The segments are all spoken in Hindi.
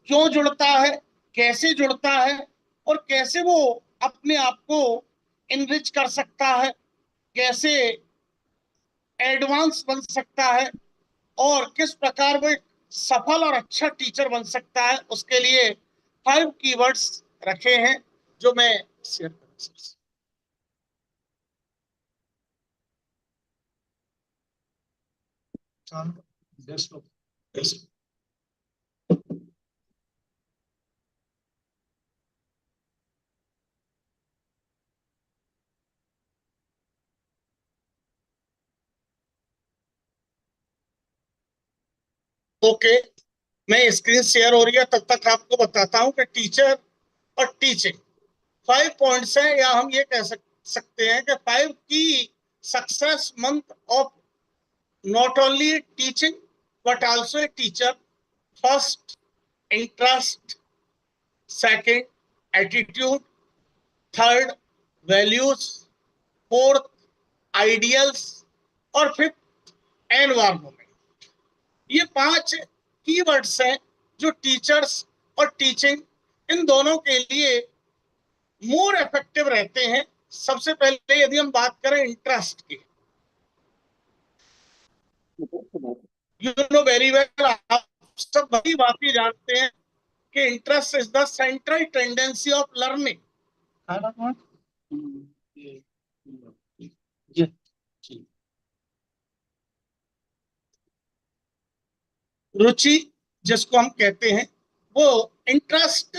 क्यों जुड़ता है, कैसे जुड़ता है, और कैसे वो अपने आप को इनरिच कर सकता है, कैसे एडवांस बन सकता है, और किस प्रकार वो एक सफल और अच्छा टीचर बन सकता है, उसके लिए 5 कीवर्ड्स रखे हैं जो मैं शेयर करूँ। ओके, मैं स्क्रीन शेयर हो रही है, तब तक आपको बताता हूं कि टीचर और टीचिंग 5 पॉइंट्स हैं, या हम ये कह सकते हैं कि 5 की success month of not only teaching but also a teacher. First, interest. Second, attitude. Third, values. Fourth, ideals. और फिफ्थ, एनवायरमेंट। ये 5 कीवर्ड्स हैं जो टीचर्स और टीचिंग इन दोनों के लिए मोर इफेक्टिव रहते हैं। सबसे पहले यदि हम बात करें इंटरेस्ट की, यू नो वेरी वेल, आप सब बड़ी बातें जानते हैं कि interest is the central tendency of learning. रुचि जिसको हम कहते हैं, वो इंटरेस्ट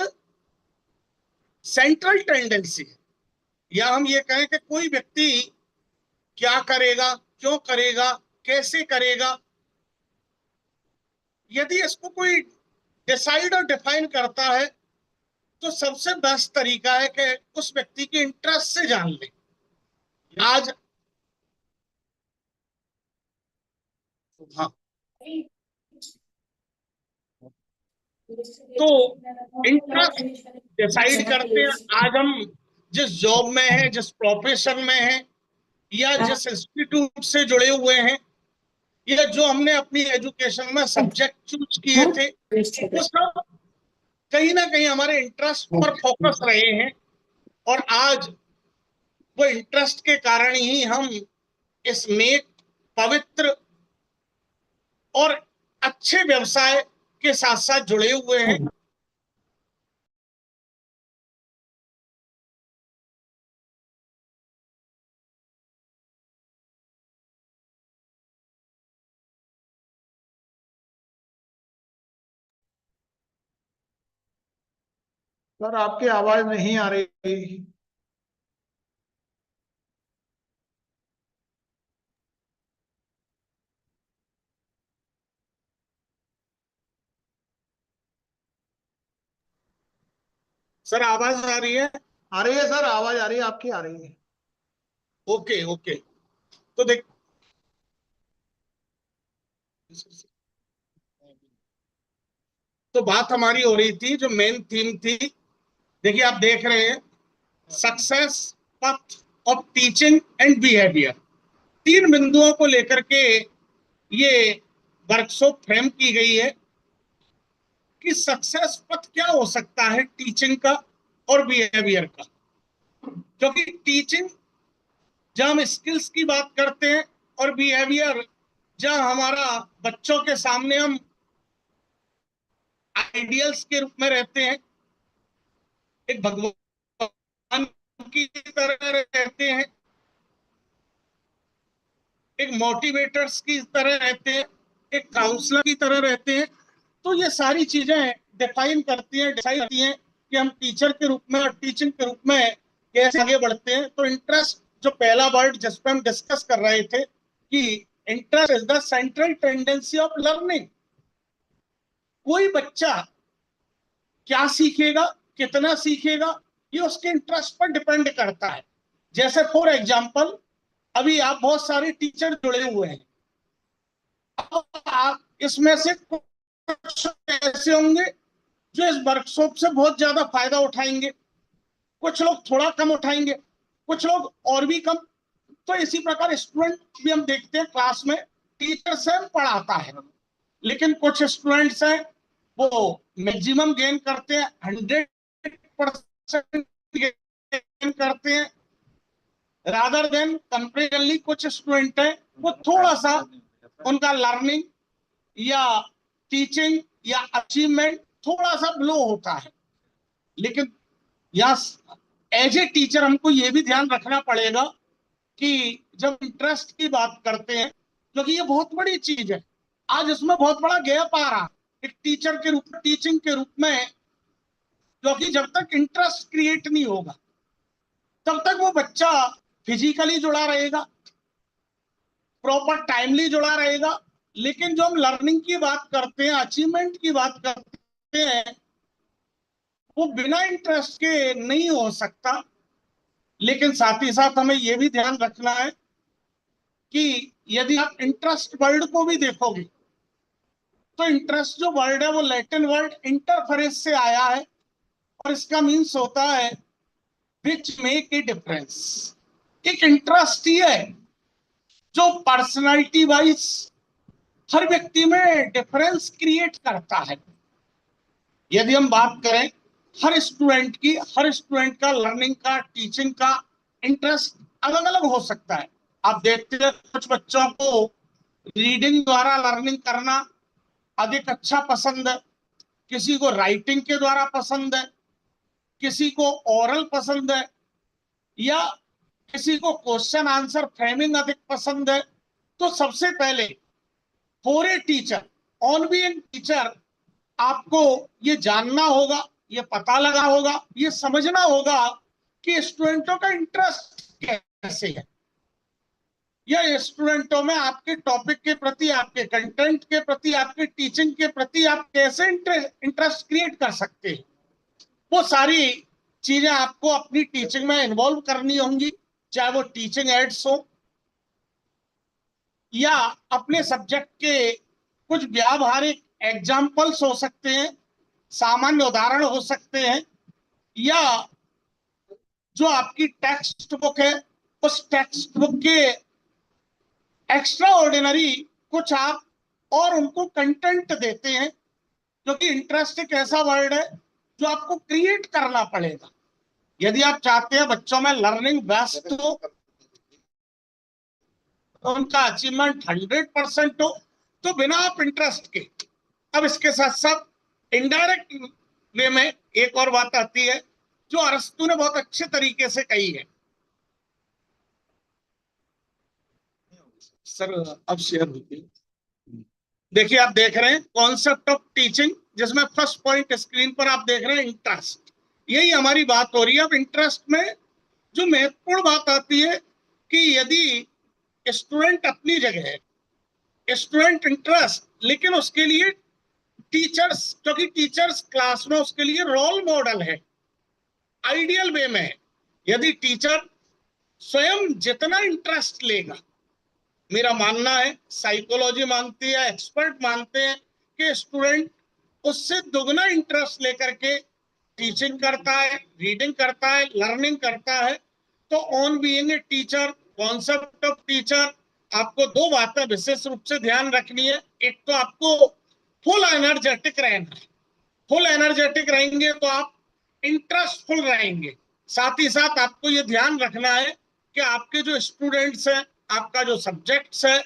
सेंट्रल टेंडेंसी है। या हम ये कहें कि कोई व्यक्ति क्या करेगा, क्यों करेगा, कैसे करेगा, यदि इसको कोई डिसाइड और डिफाइन करता है तो सबसे बेस्ट तरीका है कि उस व्यक्ति के इंटरेस्ट से जान ले। आज हाँ, तो इंटरेस्ट डिसाइड करते हैं आज हम जिस जॉब में हैं, जिस प्रोफेशन में हैं, या जिस इंस्टीट्यूट से जुड़े हुए हैं, या जो हमने अपनी एजुकेशन में सब्जेक्ट चूज किए थे, वो सब कहीं ना कहीं हमारे इंटरेस्ट पर फोकस रहे हैं। और आज वो इंटरेस्ट के कारण ही हम इस नेक, पवित्र और अच्छे व्यवसाय के साथ साथ जुड़े हुए हैं। सर आपकी आवाज नहीं आ रही। सर आवाज आ रही है? आ रही है सर, आवाज आ रही है, आपकी आ रही है। ओके ओके, तो देख, तो बात हमारी हो रही थी, जो मेन थीम थी, देखिए आप देख रहे हैं, success path of teaching and behaviour. 3 बिंदुओं को लेकर के ये वर्कशॉप फ्रेम की गई है कि सक्सेस पथ क्या हो सकता है टीचिंग का और बिहेवियर का। क्योंकि टीचिंग जहां हम स्किल्स की बात करते हैं, और बिहेवियर जहां हमारा बच्चों के सामने हम आइडियल्स के रूप में रहते हैं, एक भगवान की तरह रहते हैं, एक मोटिवेटर्स की तरह रहते हैं, एक काउंसलर की तरह रहते हैं। तो ये सारी चीजें डिफाइन करती हैं, डिसाइड करती हैं कि हम टीचर के रूप में और टीचिंग के रूप में कैसे आगे बढ़ते हैं। तो इंटरेस्ट जो पहला वर्ड जिस पर हम डिस्कस कर रहे थे कि interest is the central tendency of learning. कोई बच्चा क्या सीखेगा, कितना सीखेगा, ये उसके इंटरेस्ट पर डिपेंड करता है। जैसे फॉर एग्जाम्पल, अभी आप बहुत सारे टीचर जुड़े हुए हैं, आप इसमें से कुछ ऐसे होंगे जो इस वर्कशॉप से बहुत ज्यादा फायदा उठाएंगे, कुछ लोग थोड़ा कम उठाएंगे, कुछ लोग और भी कम। तो इसी प्रकार स्टूडेंट भी हम देखते हैं क्लास में, टीचर से पढ़ाता है, लेकिन कुछ स्टूडेंट्स हैं वो मैक्सिमम गेन करते हैं, 100% गेन करते हैं, रादर देन कंपेरेटिवली कुछ स्टूडेंट है वो थोड़ा सा उनका लर्निंग या टीचिंग या अचीवमेंट थोड़ा सा लो होता है। लेकिन यहाँ एज ए टीचर हमको ये भी ध्यान रखना पड़ेगा कि जब इंटरेस्ट की बात करते हैं, क्योंकि ये बहुत बड़ी चीज है, आज इसमें बहुत बड़ा गैप आ रहा है एक टीचर के रूप में, टीचिंग के रूप में, क्योंकि जब तक इंटरेस्ट क्रिएट नहीं होगा तब तक वो बच्चा फिजिकली जुड़ा रहेगा, प्रॉपर टाइमली जुड़ा रहेगा। लेकिन जो हम लर्निंग की बात करते हैं, अचीवमेंट की बात करते हैं, वो बिना इंटरेस्ट के नहीं हो सकता। लेकिन साथ ही साथ हमें यह भी ध्यान रखना है कि यदि आप इंटरेस्ट वर्ड को भी देखोगे तो इंटरेस्ट जो वर्ड है वो लैटिन वर्ड इंटरफेरेंस से आया है, और इसका मीन्स होता है विच मेक ए डिफरेंस। एक इंटरेस्ट ही है जो पर्सनालिटी वाइज हर व्यक्ति में डिफरेंस क्रिएट करता है। यदि हम बात करें हर स्टूडेंट की, हर स्टूडेंट का लर्निंग का, टीचिंग का इंटरेस्ट अलग अलग हो सकता है। आप देखते हैं कुछ बच्चों को रीडिंग द्वारा लर्निंग करना अधिक अच्छा पसंद है, किसी को राइटिंग के द्वारा पसंद है, किसी को ओरल पसंद है, या किसी को क्वेश्चन आंसर फ्रेमिंग अधिक पसंद है। तो सबसे पहले for a teacher, on being teacher, आपको ये जानना होगा, ये पता लगा होगा, ये समझना होगा कि स्टूडेंटों का इंटरेस्ट कैसे है, या स्टूडेंटों में आपके टॉपिक के प्रति, आपके कंटेंट के प्रति, आपके टीचिंग के प्रति आप कैसे इंटरेस्ट क्रिएट कर सकते हैं। वो सारी चीजें आपको अपनी टीचिंग में इन्वॉल्व करनी होंगी, चाहे वो टीचिंग एड्स हो या अपने सब्जेक्ट के कुछ व्यावहारिक एग्जाम्पल्स हो सकते हैं, सामान्य उदाहरण हो सकते हैं, या जो आपकी टेक्स्ट बुक है उस टेक्स्ट बुक के एक्स्ट्रा ऑर्डिनरी कुछ आप और उनको कंटेंट देते हैं, क्योंकि इंटरेस्ट एक ऐसा वर्ड है जो आपको क्रिएट करना पड़ेगा। यदि आप चाहते हैं बच्चों में लर्निंग बेस्ट हो, उनका अचीवमेंट 100% हो, तो बिना आप इंटरेस्ट के। अब इसके साथ साथ इनडायरेक्ट वे में एक और बात आती है जो अरस्तु ने बहुत अच्छे तरीके से कही है। सर अब शेयर होती है, देखिए आप देख रहे हैं कॉन्सेप्ट ऑफ टीचिंग, जिसमें फर्स्ट पॉइंट स्क्रीन पर आप देख रहे हैं इंटरेस्ट। यही हमारी बात हो रही है। अब इंटरेस्ट में जो महत्वपूर्ण बात आती है कि यदि स्टूडेंट अपनी जगह है, स्टूडेंट इंटरेस्ट, लेकिन उसके लिए टीचर्स, क्योंकि टीचर्स क्लास में उसके लिए रोल मॉडल है, आइडियल वे में है। यदि टीचर स्वयं जितना इंटरेस्ट लेगा, मेरा मानना है, साइकोलॉजी मानती है, एक्सपर्ट मानते हैं कि स्टूडेंट उससे दुगना इंटरेस्ट लेकर के टीचिंग करता है, रीडिंग करता है, लर्निंग करता है। तो on being a teacher, concept of teacher, आपको दो बातें विशेष रूप से ध्यान रखनी है। एक तो आपको फुल एनर्जेटिक रहना है, फुल एनर्जेटिक रहेंगे तो आप इंटरेस्टफुल रहेंगे। साथ ही साथ आपको ये ध्यान रखना है कि आपके जो स्टूडेंट्स हैं, आपका जो सब्जेक्ट्स है,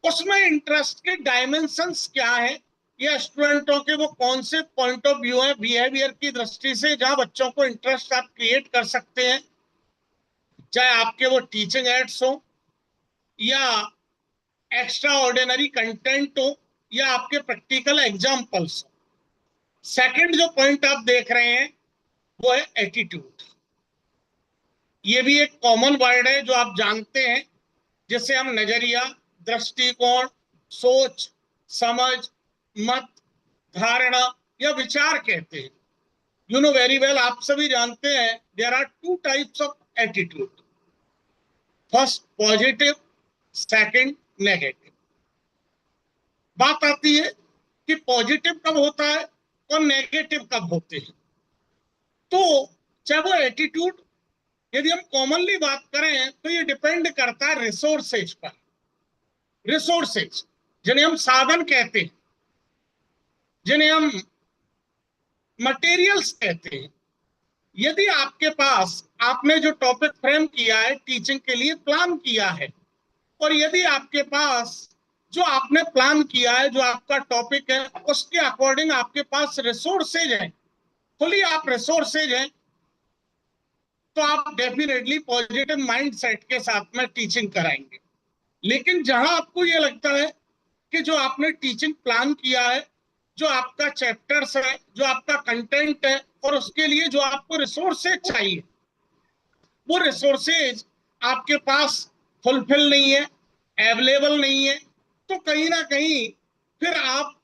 उसमें इंटरेस्ट के डायमेंशंस क्या है, या स्टूडेंटों के वो कौन से पॉइंट ऑफ व्यू है बिहेवियर की दृष्टि से जहां बच्चों को इंटरेस्ट आप क्रिएट कर सकते हैं, चाहे आपके वो टीचिंग एड्स हो, या एक्स्ट्रा ऑर्डिनरी कंटेंट हो, या आपके प्रैक्टिकल एग्जाम्पल्स हो। सेकंड जो पॉइंट आप देख रहे हैं वो है एटीट्यूड। ये भी एक कॉमन वर्ड है जो आप जानते हैं, जिसे हम नजरिया, दृष्टिकोण, सोच, समझ, मत, धारणा या विचार कहते हैं। यू नो वेरी वेल, आप सभी जानते हैं there are two types of attitude, first positive, second negative. बात आती है कि पॉजिटिव कब होता है और नेगेटिव कब होते हैं। तो चाहे वो एटीट्यूड, यदि हम कॉमनली बात करें तो ये डिपेंड करता है रिसोर्सेज पर। रिसोर्सेज जिन्हें हम साधन कहते हैं, जिन्हें हम मटेरियल्स कहते हैं। यदि आपके पास, आपने जो टॉपिक फ्रेम किया है टीचिंग के लिए, प्लान किया है, और यदि आपके पास जो आपने प्लान किया है, जो आपका टॉपिक है, उसके अकॉर्डिंग आपके पास रिसोर्सेज हैं, खुली आप रिसोर्सेज हैं, तो आप डेफिनेटली पॉजिटिव माइंड सेट के साथ में टीचिंग कराएंगे। लेकिन जहां आपको ये लगता है कि जो आपने टीचिंग प्लान किया है, जो आपका चैप्टर्स है, जो आपका कंटेंट है, और उसके लिए जो आपको रिसोर्सेज चाहिए, वो रिसोर्सेज आपके पास फुलफिल नहीं है, अवेलेबल नहीं है, तो कहीं ना कहीं फिर आप,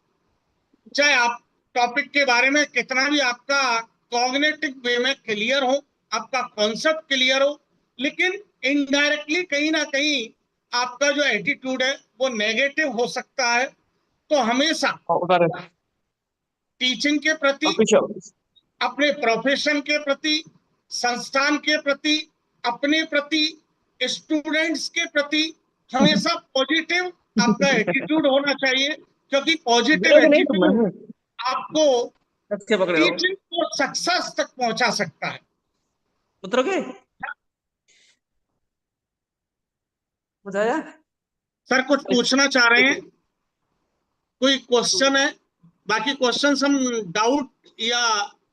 चाहे आप टॉपिक के बारे में कितना भी आपका कॉग्निटिव वे में क्लियर हो, आपका कॉन्सेप्ट क्लियर हो, लेकिन इनडायरेक्टली कहीं ना कहीं आपका जो एटीट्यूड है वो नेगेटिव हो सकता है। तो हमेशा उधर टीचिंग के प्रति, ऑफिशियल अपने प्रोफेशन के प्रति, संस्थान के प्रति, अपने प्रति, स्टूडेंट्स के प्रति हमेशा पॉजिटिव आपका एटीट्यूड होना चाहिए, क्योंकि पॉजिटिव गिरोगे नहीं तुम। एटीट्यूड आपको अच्छे पकड़े हो। टीचिंग को सक्सेस तक पहुंचा सकता है। उतरोगे बताया। सर कुछ पूछना चाह रहे हैं? कोई क्वेश्चन है? बाकी क्वेश्चंस हम, डाउट या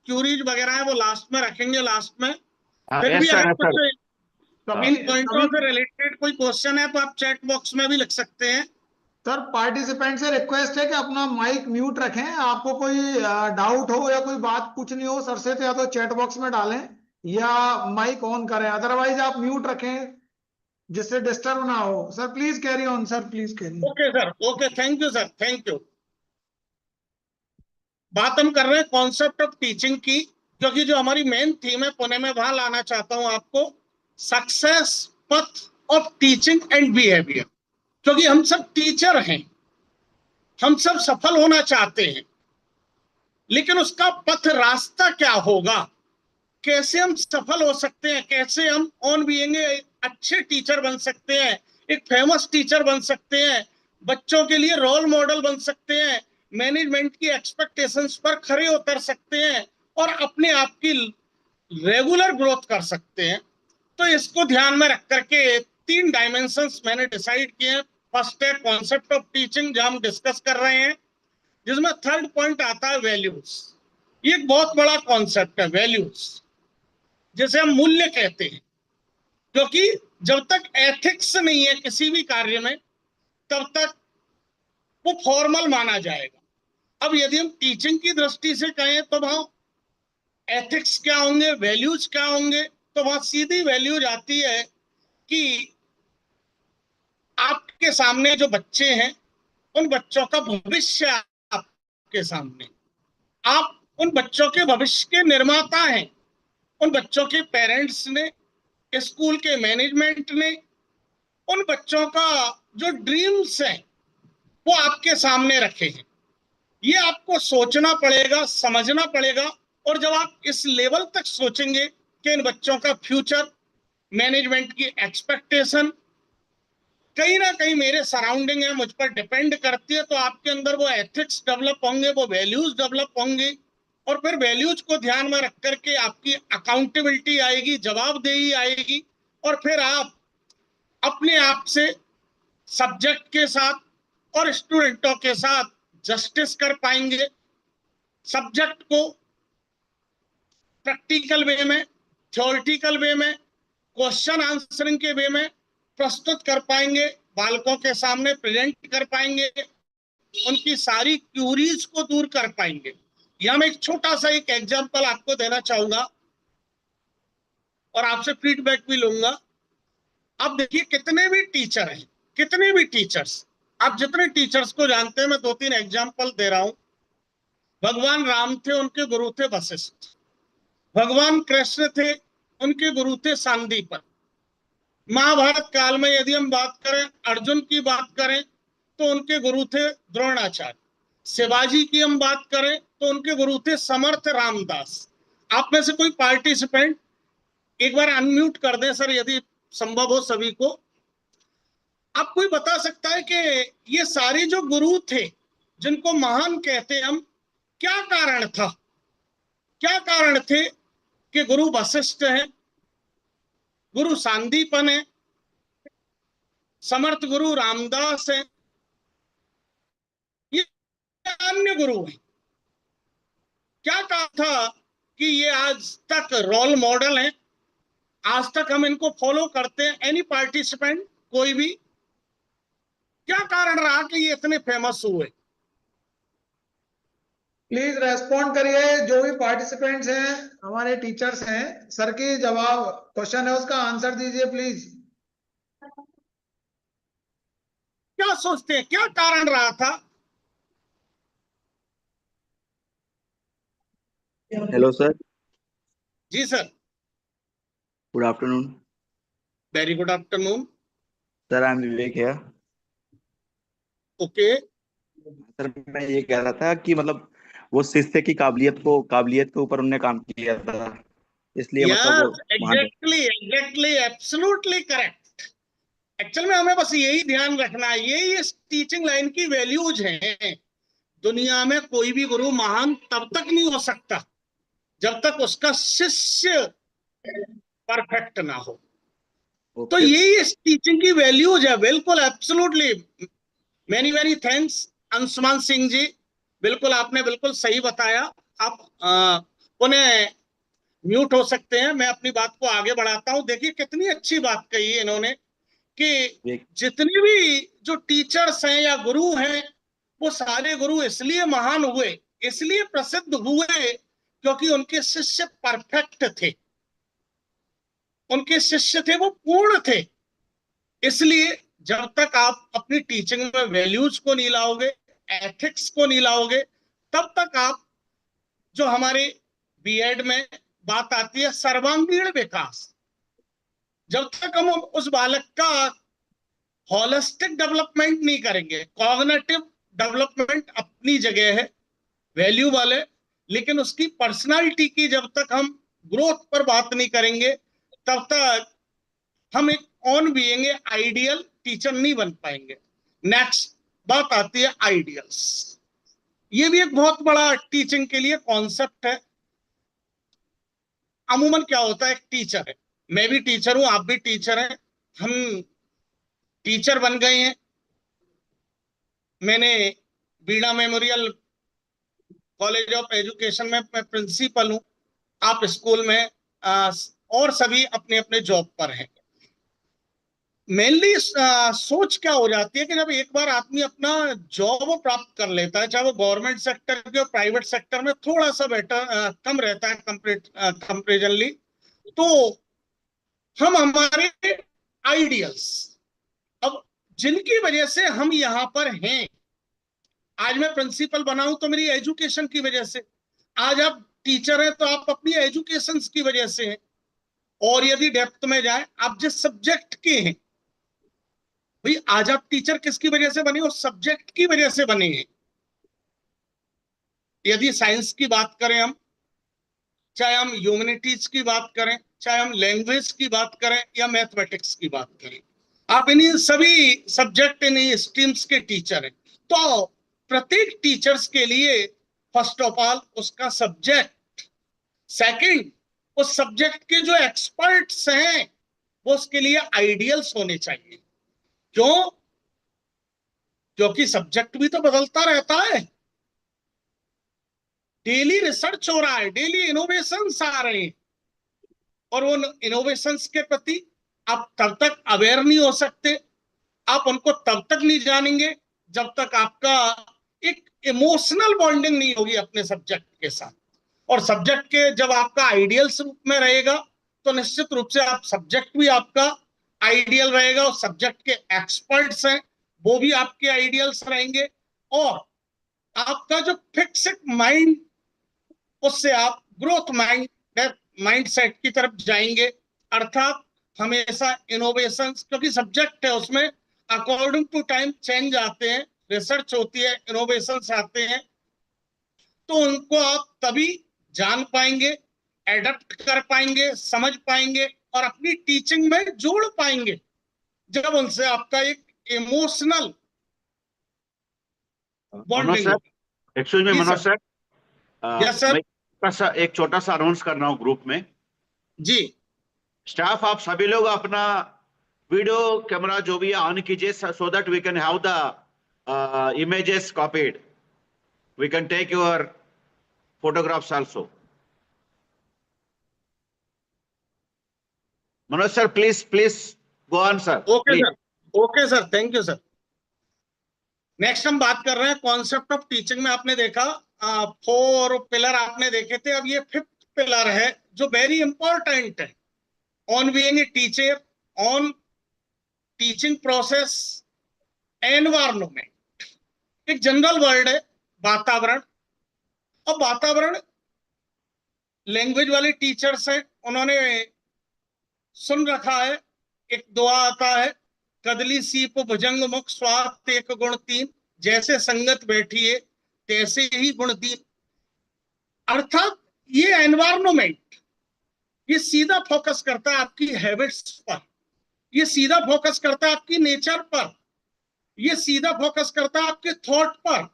क्यूरीज वगैरह है वो लास्ट में रखेंगे, लास्ट में। फिर भी यस सर, अगर यस कुछ सर। इन पॉइंटों से रिलेटेड कोई क्वेश्चन है तो आप चैट बॉक्स में भी लिख सकते हैं। सर पार्टिसिपेंट से रिक्वेस्ट है कि अपना माइक म्यूट रखें। आपको कोई डाउट हो या कोई बात पूछनी हो सर से, तो या तो चैट बॉक्स में डालें या माइक ऑन करें, अदरवाइज आप म्यूट रखें जिससे डिस्टर्ब ना हो। Sir please carry on, sir please carry. Okay sir, okay, thank you sir, thank you. बात हम कर रहे हैं कॉन्सेप्ट ऑफ टीचिंग की, क्योंकि जो हमारी मेन थीम है पुणे में, वहां लाना चाहता हूं आपको, success path of teaching and behaviour. क्योंकि हम सब टीचर हैं, हम सब सफल होना चाहते हैं, लेकिन उसका पथ, रास्ता क्या होगा, कैसे हम सफल हो सकते हैं, कैसे हम ऑन बीइंग अच्छे टीचर बन सकते हैं, एक फेमस टीचर बन सकते हैं, बच्चों के लिए रोल मॉडल बन सकते हैं, मैनेजमेंट की एक्सपेक्टेशंस पर खरे उतर सकते हैं, और अपने आप की रेगुलर ग्रोथ कर सकते हैं। तो इसको ध्यान में रख करके 3 डायमेंशंस मैंने डिसाइड किए हैं। फर्स्ट है कॉन्सेप्ट ऑफ टीचिंग, जो हम डिस्कस कर रहे हैं, जिसमें थर्ड पॉइंट आता है वैल्यूज। ये एक बहुत बड़ा कॉन्सेप्ट है, वैल्यूज, जैसे हम मूल्य कहते हैं। क्योंकि जब तक एथिक्स नहीं है किसी भी कार्य में, तब तक वो फॉर्मल माना जाएगा। अब यदि हम टीचिंग की दृष्टि से कहें तो वहां एथिक्स क्या होंगे, वैल्यूज क्या होंगे, तो वहां सीधी वैल्यूज आती है कि आपके सामने जो बच्चे हैं, उन बच्चों का भविष्य आपके सामने, आप उन बच्चों के भविष्य के निर्माता हैं। उन बच्चों के पेरेंट्स ने, स्कूल के मैनेजमेंट ने, उन बच्चों का जो ड्रीम्स हैं वो आपके सामने रखे हैं। ये आपको सोचना पड़ेगा, समझना पड़ेगा। और जब आप इस लेवल तक सोचेंगे कि इन बच्चों का फ्यूचर, मैनेजमेंट की एक्सपेक्टेशन कहीं ना कहीं मेरे सराउंडिंग है, मुझ पर डिपेंड करती है, तो आपके अंदर वो एथिक्स डेवलप होंगे, वो वैल्यूज डेवलप होंगे। और फिर वैल्यूज को ध्यान में रख करके आपकी अकाउंटेबिलिटी आएगी, जवाबदेही आएगी, और फिर आप अपने आप से, सब्जेक्ट के साथ और स्टूडेंटों के साथ जस्टिस कर पाएंगे। सब्जेक्ट को प्रैक्टिकल वे में, थ्योरेटिकल वे में, क्वेश्चन आंसरिंग के वे में प्रस्तुत कर पाएंगे, बालकों के सामने प्रेजेंट कर पाएंगे, उनकी सारी क्यूरीज को दूर कर पाएंगे। यह मैं एक छोटा सा एक एग्जांपल आपको देना चाहूंगा और आपसे फीडबैक भी लूंगा। आप देखिए कितने भी टीचर हैं, कितने भी टीचर्स, आप जितने टीचर्स को जानते हैं, मैं 2-3 एग्जांपल दे रहा हूं। भगवान राम थे, उनके गुरु थे वशिष्ठ। भगवान कृष्ण थे, उनके गुरु थे सांदीपन। महाभारत काल में यदि हम बात करें, अर्जुन की बात करें, तो उनके गुरु थे द्रोणाचार्य। शिवाजी की हम बात करें तो उनके गुरु थे समर्थ रामदास। आप में से कोई पार्टिसिपेंट एक बार अनम्यूट कर दें सर, यदि संभव हो सभी को। आप कोई बता सकता है कि ये सारे जो गुरु थे, जिनको महान कहते हैं हम, क्या कारण था, क्या कारण थे कि गुरु वशिष्ठ है, गुरु सांदीपन है, समर्थ गुरु रामदास है, ये अन्य गुरु हैं। क्या कहा था कि ये आज तक रोल मॉडल हैं, आज तक हम इनको फॉलो करते हैं। एनी पार्टिसिपेंट, कोई भी, क्या कारण रहा कि ये इतने फेमस हुए? प्लीज रेस्पॉन्ड करिए, जो भी पार्टिसिपेंट्स हैं, हमारे टीचर्स हैं। सर की जवाब क्वेश्चन है, उसका आंसर दीजिए प्लीज। क्या सोचते हैं, क्या कारण रहा था? Hello sir, ji sir. Good afternoon. Very good afternoon. Sir, I am Vivek है। ओके। सर, मैं ये कह रहा था कि मतलब वो शिष्य की काबिलियत के ऊपर उनने काम किया था, इसलिए मतलब वो यस, महान है। Exactly exactly, absolutely correct. Actual में हमें बस यही ध्यान रखना है, यही इस टीचिंग लाइन की वैल्यूज हैं। दुनिया में कोई भी गुरु महान तब तक नहीं हो सकता जब तक उसका शिष्य परफेक्ट ना हो। तो ओके। यही इस टीचिंग की वैल्यूज है। बिल्कुल, absolutely. Many many thanks Anshuman Singh ji, बिल्कुल आपने बिल्कुल सही बताया। आप उन्हें म्यूट हो सकते हैं, मैं अपनी बात को आगे बढ़ाता हूं। देखिए कितनी अच्छी बात कही है इन्होंने कि एक जितने भी जो टीचर्स हैं या गुरु हैं, वो सारे गुरु इसलिए महान हुए, इसलिए प्रसिद्ध हुए क्योंकि उनके शिष्य परफेक्ट थे, उनके शिष्य थे वो पूर्ण थे। इसलिए जब तक आप अपनी टीचिंग में वैल्यूज को नहीं लाओगे, एथिक्स को नहीं लाओगे, तब तक आप, जो हमारे बीएड में बात आती है सर्वांगीण विकास, जब तक हम उस बालक का होलिस्टिक डेवलपमेंट नहीं करेंगे, कॉग्निटिव डेवलपमेंट अपनी जगह है, वैल्यू वाले, लेकिन उसकी पर्सनालिटी की जब तक हम ग्रोथ पर बात नहीं करेंगे, तब तक हम एक ऑन बीइंग आइडियल टीचर नहीं बन पाएंगे। नेक्स्ट बात आती है आइडियल्स। ये भी एक बहुत बड़ा टीचिंग के लिए कॉन्सेप्ट है। अमूमन क्या होता है, एक टीचर है, मैं भी टीचर हूं, आप भी टीचर हैं, हम टीचर बन गए हैं। मैंने बीड़ा मेमोरियल कॉलेज ऑफ एजुकेशन में मैं प्रिंसिपल हूं, आप स्कूल में, और सभी अपने अपने जॉब पर हैं। मेनली सोच क्या हो जाती है कि जब एक बार आदमी अपना जॉब प्राप्त कर लेता है, चाहे वो गवर्नमेंट सेक्टर के और प्राइवेट सेक्टर में थोड़ा सा बेटर कम रहता है कंपेरिजनली, तो हम हमारे आइडियल्स, अब जिनकी वजह से हम यहाँ पर हैं, आज मैं प्रिंसिपल बना हूं तो मेरी एजुकेशन की वजह से, आज आप टीचर हैं तो आप अपनी एजुकेशन की वजह से हैं। और यदि डेप्थ में जाए, आप जिस सब्जेक्ट के हैं, भाई आज आप टीचर किसकी वजह से बने? उस सब्जेक्ट की वजह से बने हैं। यदि साइंस की बात करें हम, चाहे हम ह्यूमैनिटीज की बात करें, चाहे हम लैंग्वेज की बात करें या मैथमेटिक्स की बात करें, आप इन्हीं सभी सब्जेक्ट, इन्हीं स्ट्रीम्स के टीचर हैं। तो प्रत्येक टीचर्स के लिए फर्स्ट ऑफ ऑल उसका सब्जेक्ट, सेकंड उस सब्जेक्ट के जो एक्सपर्ट्स हैं वो उसके लिए आइडियल्स होने चाहिए। क्यों? क्योंकि सब्जेक्ट भी तो बदलता रहता है, डेली रिसर्च हो रहा है, डेली इनोवेशंस आ रहे हैं, और उन इनोवेशंस के प्रति आप तब तक अवेयर नहीं हो सकते, आप उनको तब तक नहीं जानेंगे जब तक आपका एक इमोशनल बॉन्डिंग नहीं होगी अपने सब्जेक्ट के साथ। और सब्जेक्ट के जब आपका आइडियल्स रूप में रहेगा, तो निश्चित रूप से आप सब्जेक्ट भी आपका आइडियल रहेगा, और सब्जेक्ट के एक्सपर्ट्स हैं वो भी आपके आइडियल्स रहेंगे, और आपका जो फिक्स्ड माइंड, उससे आप ग्रोथ माइंड सेट की तरफ जाएंगे। अर्थात हमेशा इनोवेशन, क्योंकि सब्जेक्ट है, उसमें अकॉर्डिंग टू टाइम चेंज आते हैं, रिसर्च होती है, इनोवेशन आते हैं, तो उनको आप तभी जान पाएंगे, एडप्ट कर पाएंगे, समझ पाएंगे, और अपनी टीचिंग में जोड़ पाएंगे जब उनसे आपका एक इमोशनल मनोज बॉन्डिंग सर, होगा। Excuse me ji Manoj sir. Sir, yes sir. मैं एक छोटा सा अनाउंस कर रहा हूँ ग्रुप में। जी। स्टाफ आप सभी लोग अपना वीडियो कैमरा जो भी है ऑन कीजिए, so that we can have the images copied, we can take your photographs also. Manoj sir please please go on sir. Okay sir, okay sir, thank you sir. Next हम बात कर रहे हैं कॉन्सेप्ट ऑफ टीचिंग में। आपने देखा 4 पिलर आपने देखे थे, अब ये 5th पिलर है जो वेरी इंपॉर्टेंट है। On being a teacher, on teaching process, environment. एक जनरल वर्ड है वातावरण। अब वातावरण लैंग्वेज वाले टीचर्स हैं, उन्होंने सुन रखा है, एक दुआ आता है, कदली सीप भुजंग मुख स्वात एक गुण तीन, जैसे संगत बैठिए तैसे ही गुण तीन। अर्थात ये एनवायरमेंट, ये सीधा फोकस करता है आपकी हैबिट्स पर, ये सीधा फोकस करता है आपकी नेचर पर, ये सीधा फोकस करता है आपके थॉट पर।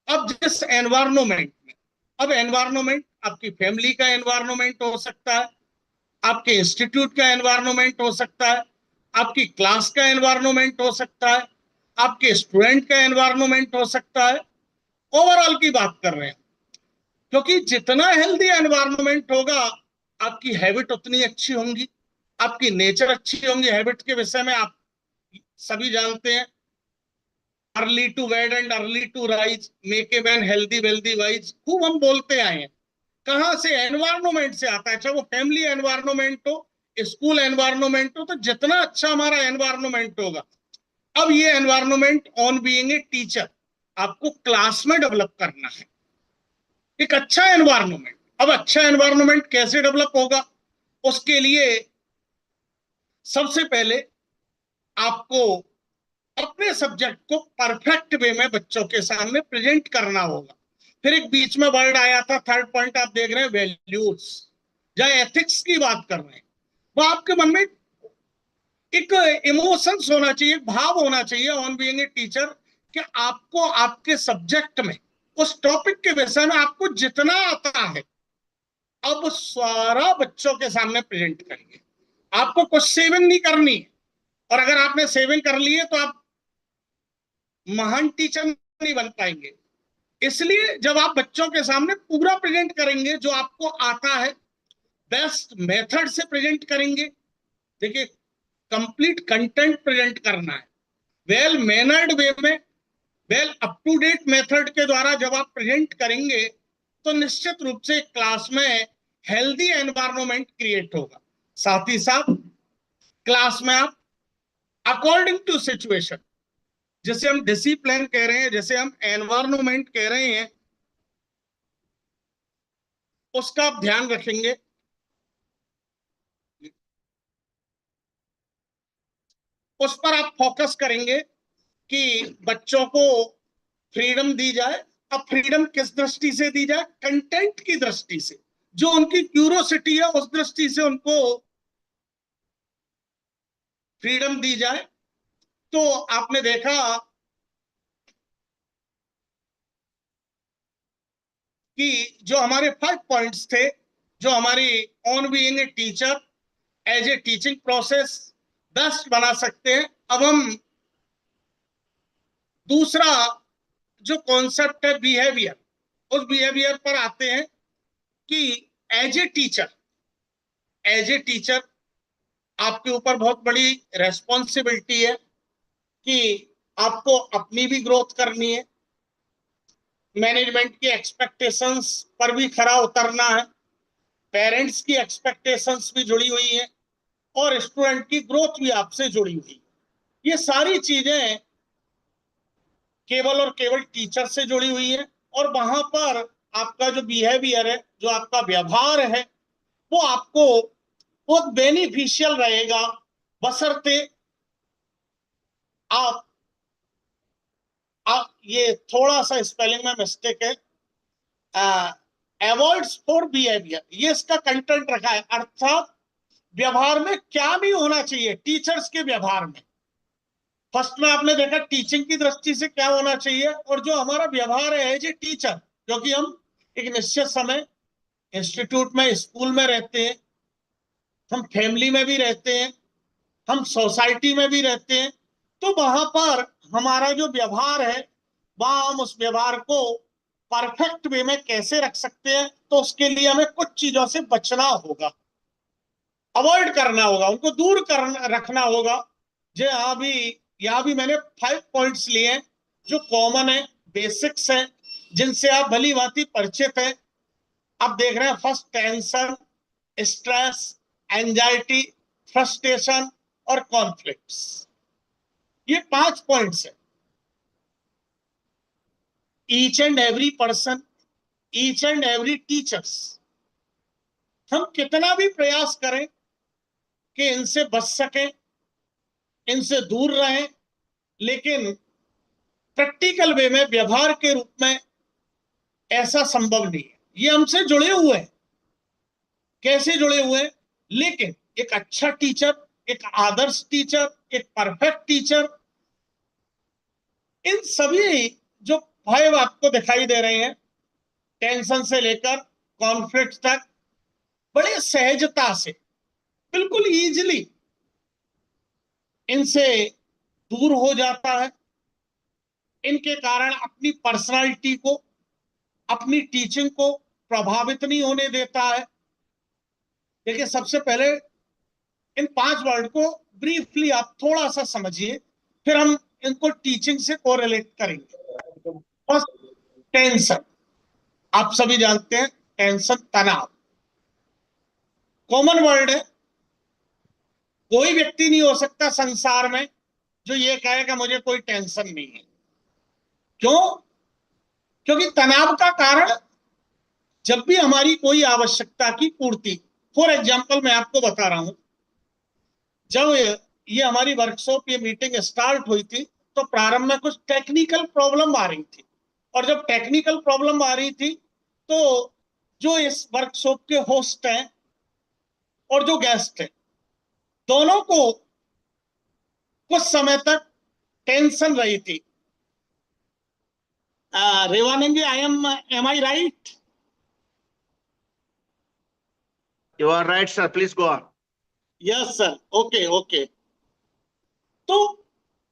अब जिस एनवायरमेंट में, अब एनवायरमेंट आपकी फैमिली का एनवायरमेंट हो सकता है, आपके इंस्टीट्यूट का एनवायरमेंट हो सकता है, आपकी क्लास का एनवायरमेंट हो सकता है, आपके स्टूडेंट का एनवायरमेंट हो सकता है। ओवरऑल की बात कर रहे हैं, क्योंकि जितना हेल्दी एनवायरमेंट होगा आपकी हैबिट उतनी अच्छी होंगी, आपकी नेचर अच्छी होंगी। हैबिट के विषय में आप सभी जानते हैं, early to bed and early to rise make a man healthy wealthy wise, खूब हम बोलते आए हैं। कहां से? एनवायरमेंट से आता है, चाहे वो फैमिली एनवायरमेंट हो, स्कूल एनवायरमेंट हो। तो जितना अच्छा हमारा एनवायरमेंट होगा, अब ये environment on being a teacher आपको क्लास में डेवलप करना है, एक अच्छा एनवायरमेंट। अब अच्छा एनवायरमेंट कैसे डेवलप होगा? उसके लिए सबसे पहले आपको अपने सब्जेक्ट को परफेक्ट वे में बच्चों के सामने प्रेजेंट करना होगा। फिर एक बीच में वर्ड आया था, 3rd पॉइंट आप देख रहे हैं, वैल्यूज, जहां एथिक्स की बात कर रहे हैं, वो आपके मन में एक इमोशंस होना चाहिए, भाव होना चाहिए ऑन बीइंग ए टीचर, कि आपको आपके सब्जेक्ट में, उस टॉपिक के विषय में आपको जितना आता है, अब सारा बच्चों के सामने प्रेजेंट करिए। आपको कुछ सेविंग नहीं करनी है, और अगर आपने सेविंग कर ली है तो आप महान टीचर नहीं बन पाएंगे। इसलिए जब आप बच्चों के सामने पूरा प्रेजेंट करेंगे, जो आपको आता है, बेस्ट मेथड से प्रेजेंट करेंगे। देखिए, कंप्लीट कंटेंट प्रेजेंट करना है, वेल मैनर्ड वे में, well up to date method के द्वारा जब आप प्रेजेंट करेंगे, तो निश्चित रूप से क्लास में हेल्दी एनवायरमेंट क्रिएट होगा। साथ ही साथ क्लास में आप अकॉर्डिंग टू सिचुएशन, जैसे हम डिसिप्लिन कह रहे हैं, जैसे हम एनवायरमेंट कह रहे हैं, उसका आप ध्यान रखेंगे। उस पर आप फोकस करेंगे कि बच्चों को फ्रीडम दी जाए। अब फ्रीडम किस दृष्टि से दी जाए? कंटेंट की दृष्टि से, जो उनकी क्यूरियोसिटी है उस दृष्टि से उनको फ्रीडम दी जाए। तो आपने देखा कि जो हमारे 5 पॉइंट्स थे, जो हमारी on being a teacher as a teaching process best बना सकते हैं। अब हम दूसरा जो कॉन्सेप्ट है बिहेवियर, उस बिहेवियर पर आते हैं कि एज ए टीचर आपके ऊपर बहुत बड़ी रेस्पॉन्सिबिलिटी है कि आपको अपनी भी ग्रोथ करनी है, मैनेजमेंट की एक्सपेक्टेशंस पर भी खरा उतरना है, पेरेंट्स की एक्सपेक्टेशंस भी जुड़ी हुई है, और स्टूडेंट की ग्रोथ भी आपसे जुड़ी हुई है। ये सारी चीजें केवल और केवल टीचर से जुड़ी हुई है, और वहां पर आपका जो बिहेवियर है, जो आपका व्यवहार है, वो आपको बहुत बेनिफिशियल रहेगा, बशर्ते आप ये थोड़ा सा स्पेलिंग में मिस्टेक है, अवॉइड्स फॉर बिहेवियर, ये इसका कंटेंट रखा है। अर्थात व्यवहार में क्या नहीं होना चाहिए टीचर्स के व्यवहार में। फर्स्ट में आपने देखा टीचिंग की दृष्टि से क्या होना चाहिए, और जो हमारा व्यवहार है एज ए टीचर, क्योंकि हम एक निश्चित समय इंस्टीट्यूट में, स्कूल में रहते हैं, हम फैमिली में भी रहते हैं, हम सोसाइटी में भी रहते हैं, तो वहां पर हमारा जो व्यवहार है, वहां हम उस व्यवहार को परफेक्ट वे में कैसे रख सकते हैं, तो उसके लिए हमें कुछ चीजों से बचना होगा, अवॉइड करना होगा, उनको दूर करना रखना होगा। जो यहाँ भी मैंने 5 पॉइंट्स लिए हैं जो कॉमन है, बेसिक्स हैं, जिनसे आप भली भांति परिचित हैं। आप देख रहे हैं, first tension, stress, anxiety, frustration और कॉन्फ्लिक्ट्स, ये 5 पॉइंट्स हैं। Each and every person, each and every teachers, हम कितना भी प्रयास करें कि इनसे बच सकें, इनसे दूर रहें, लेकिन प्रैक्टिकल वे में, व्यवहार के रूप में ऐसा संभव नहीं है। ये हमसे जुड़े हुए हैं। कैसे जुड़े हुए हैं? लेकिन एक अच्छा टीचर, एक आदर्श टीचर, एक परफेक्ट टीचर, इन सभी जो 5 आपको दिखाई दे रहे हैं, टेंशन से लेकर कॉन्फ्लिक्ट तक, बड़े सहजता से, बिल्कुल इजीली इनसे दूर हो जाता है। इनके कारण अपनी पर्सनालिटी को, अपनी टीचिंग को प्रभावित नहीं होने देता है। देखिए, सबसे पहले इन 5 वर्ड को ब्रीफली आप थोड़ा सा समझिए, फिर हम इनको टीचिंग से कोरिलेट करेंगे। फर्स्ट, टेंशन, आप सभी जानते हैं, टेंशन तनाव कॉमन वर्ड है। कोई व्यक्ति नहीं हो सकता संसार में जो ये कहेगा मुझे कोई टेंशन नहीं है। क्यों? क्योंकि तनाव का कारण, जब भी हमारी कोई आवश्यकता की पूर्ति, फॉर एग्जाम्पल मैं आपको बता रहा हूं, जब ये हमारी वर्कशॉप, ये मीटिंग स्टार्ट हुई थी, तो प्रारंभ में कुछ टेक्निकल प्रॉब्लम आ रही थी, और जब टेक्निकल प्रॉब्लम आ रही थी, तो जो इस वर्कशॉप के होस्ट हैं और जो गेस्ट हैं, दोनों को कुछ समय तक टेंशन रही थी। Revanand ji, am I right? You are right, sir. Please go on. Yes sir, okay okay. तो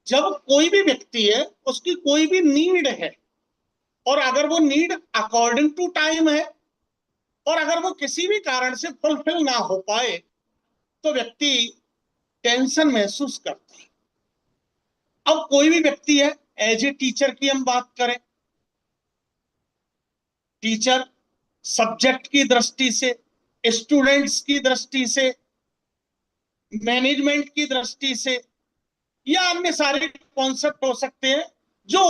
जब कोई भी व्यक्ति है, उसकी कोई भी नीड है, और अगर वो नीड अकॉर्डिंग टू टाइम है, और अगर वो किसी भी कारण से फुलफिल ना हो पाए, तो व्यक्ति टेंशन महसूस करता है। अब कोई भी व्यक्ति है, एज ए टीचर की हम बात करें, टीचर सब्जेक्ट की दृष्टि से, स्टूडेंट्स की दृष्टि से, मैनेजमेंट की दृष्टि से, या अन्य सारे कॉन्सेप्ट हो सकते हैं जो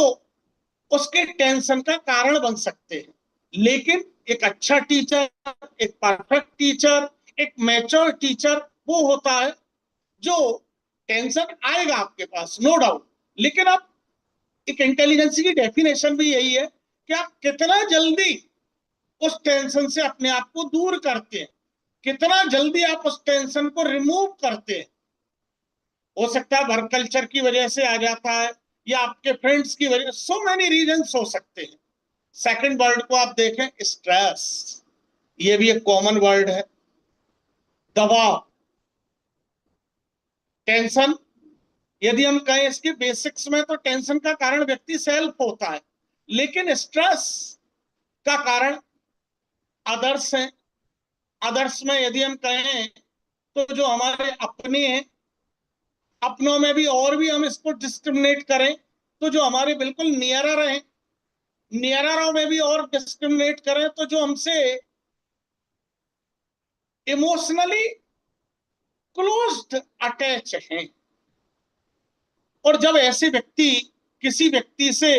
उसके टेंशन का कारण बन सकते हैं। लेकिन एक अच्छा टीचर, एक परफेक्ट टीचर, एक मैच्योर टीचर वो होता है जो, टेंशन आएगा आपके पास, नो डाउट, लेकिन आप, एक इंटेलिजेंस की डेफिनेशन भी यही है कि आप कितना जल्दी उस टेंशन से अपने आप को दूर करते हैं, कितना जल्दी आप उस टेंशन को रिमूव करते हैं। हो सकता है वर्क कल्चर की वजह से आ जाता है, या आपके फ्रेंड्स की वजह, सो मेनी रीजंस हो सकते हैं। सेकंड वर्ड को आप देखें, स्ट्रेस, ये भी एक कॉमन वर्ड है। दबाव, टेंशन, यदि हम कहें इसके बेसिक्स में, तो टेंशन का कारण व्यक्ति सेल्फ होता है, लेकिन स्ट्रेस का कारण अदर्स हैं। अदर्स में यदि हम कहें, तो जो हमारे अपने हैं, अपनों में भी, और भी हम इसको डिस्क्रिमिनेट करें, तो जो हमारे बिल्कुल नियरर हैं, नियररों में भी और डिस्क्रिमिनेट करें, तो जो हमसे इमोशनली क्लोज्ड अटैच हैं। और जब ऐसे व्यक्ति, किसी व्यक्ति से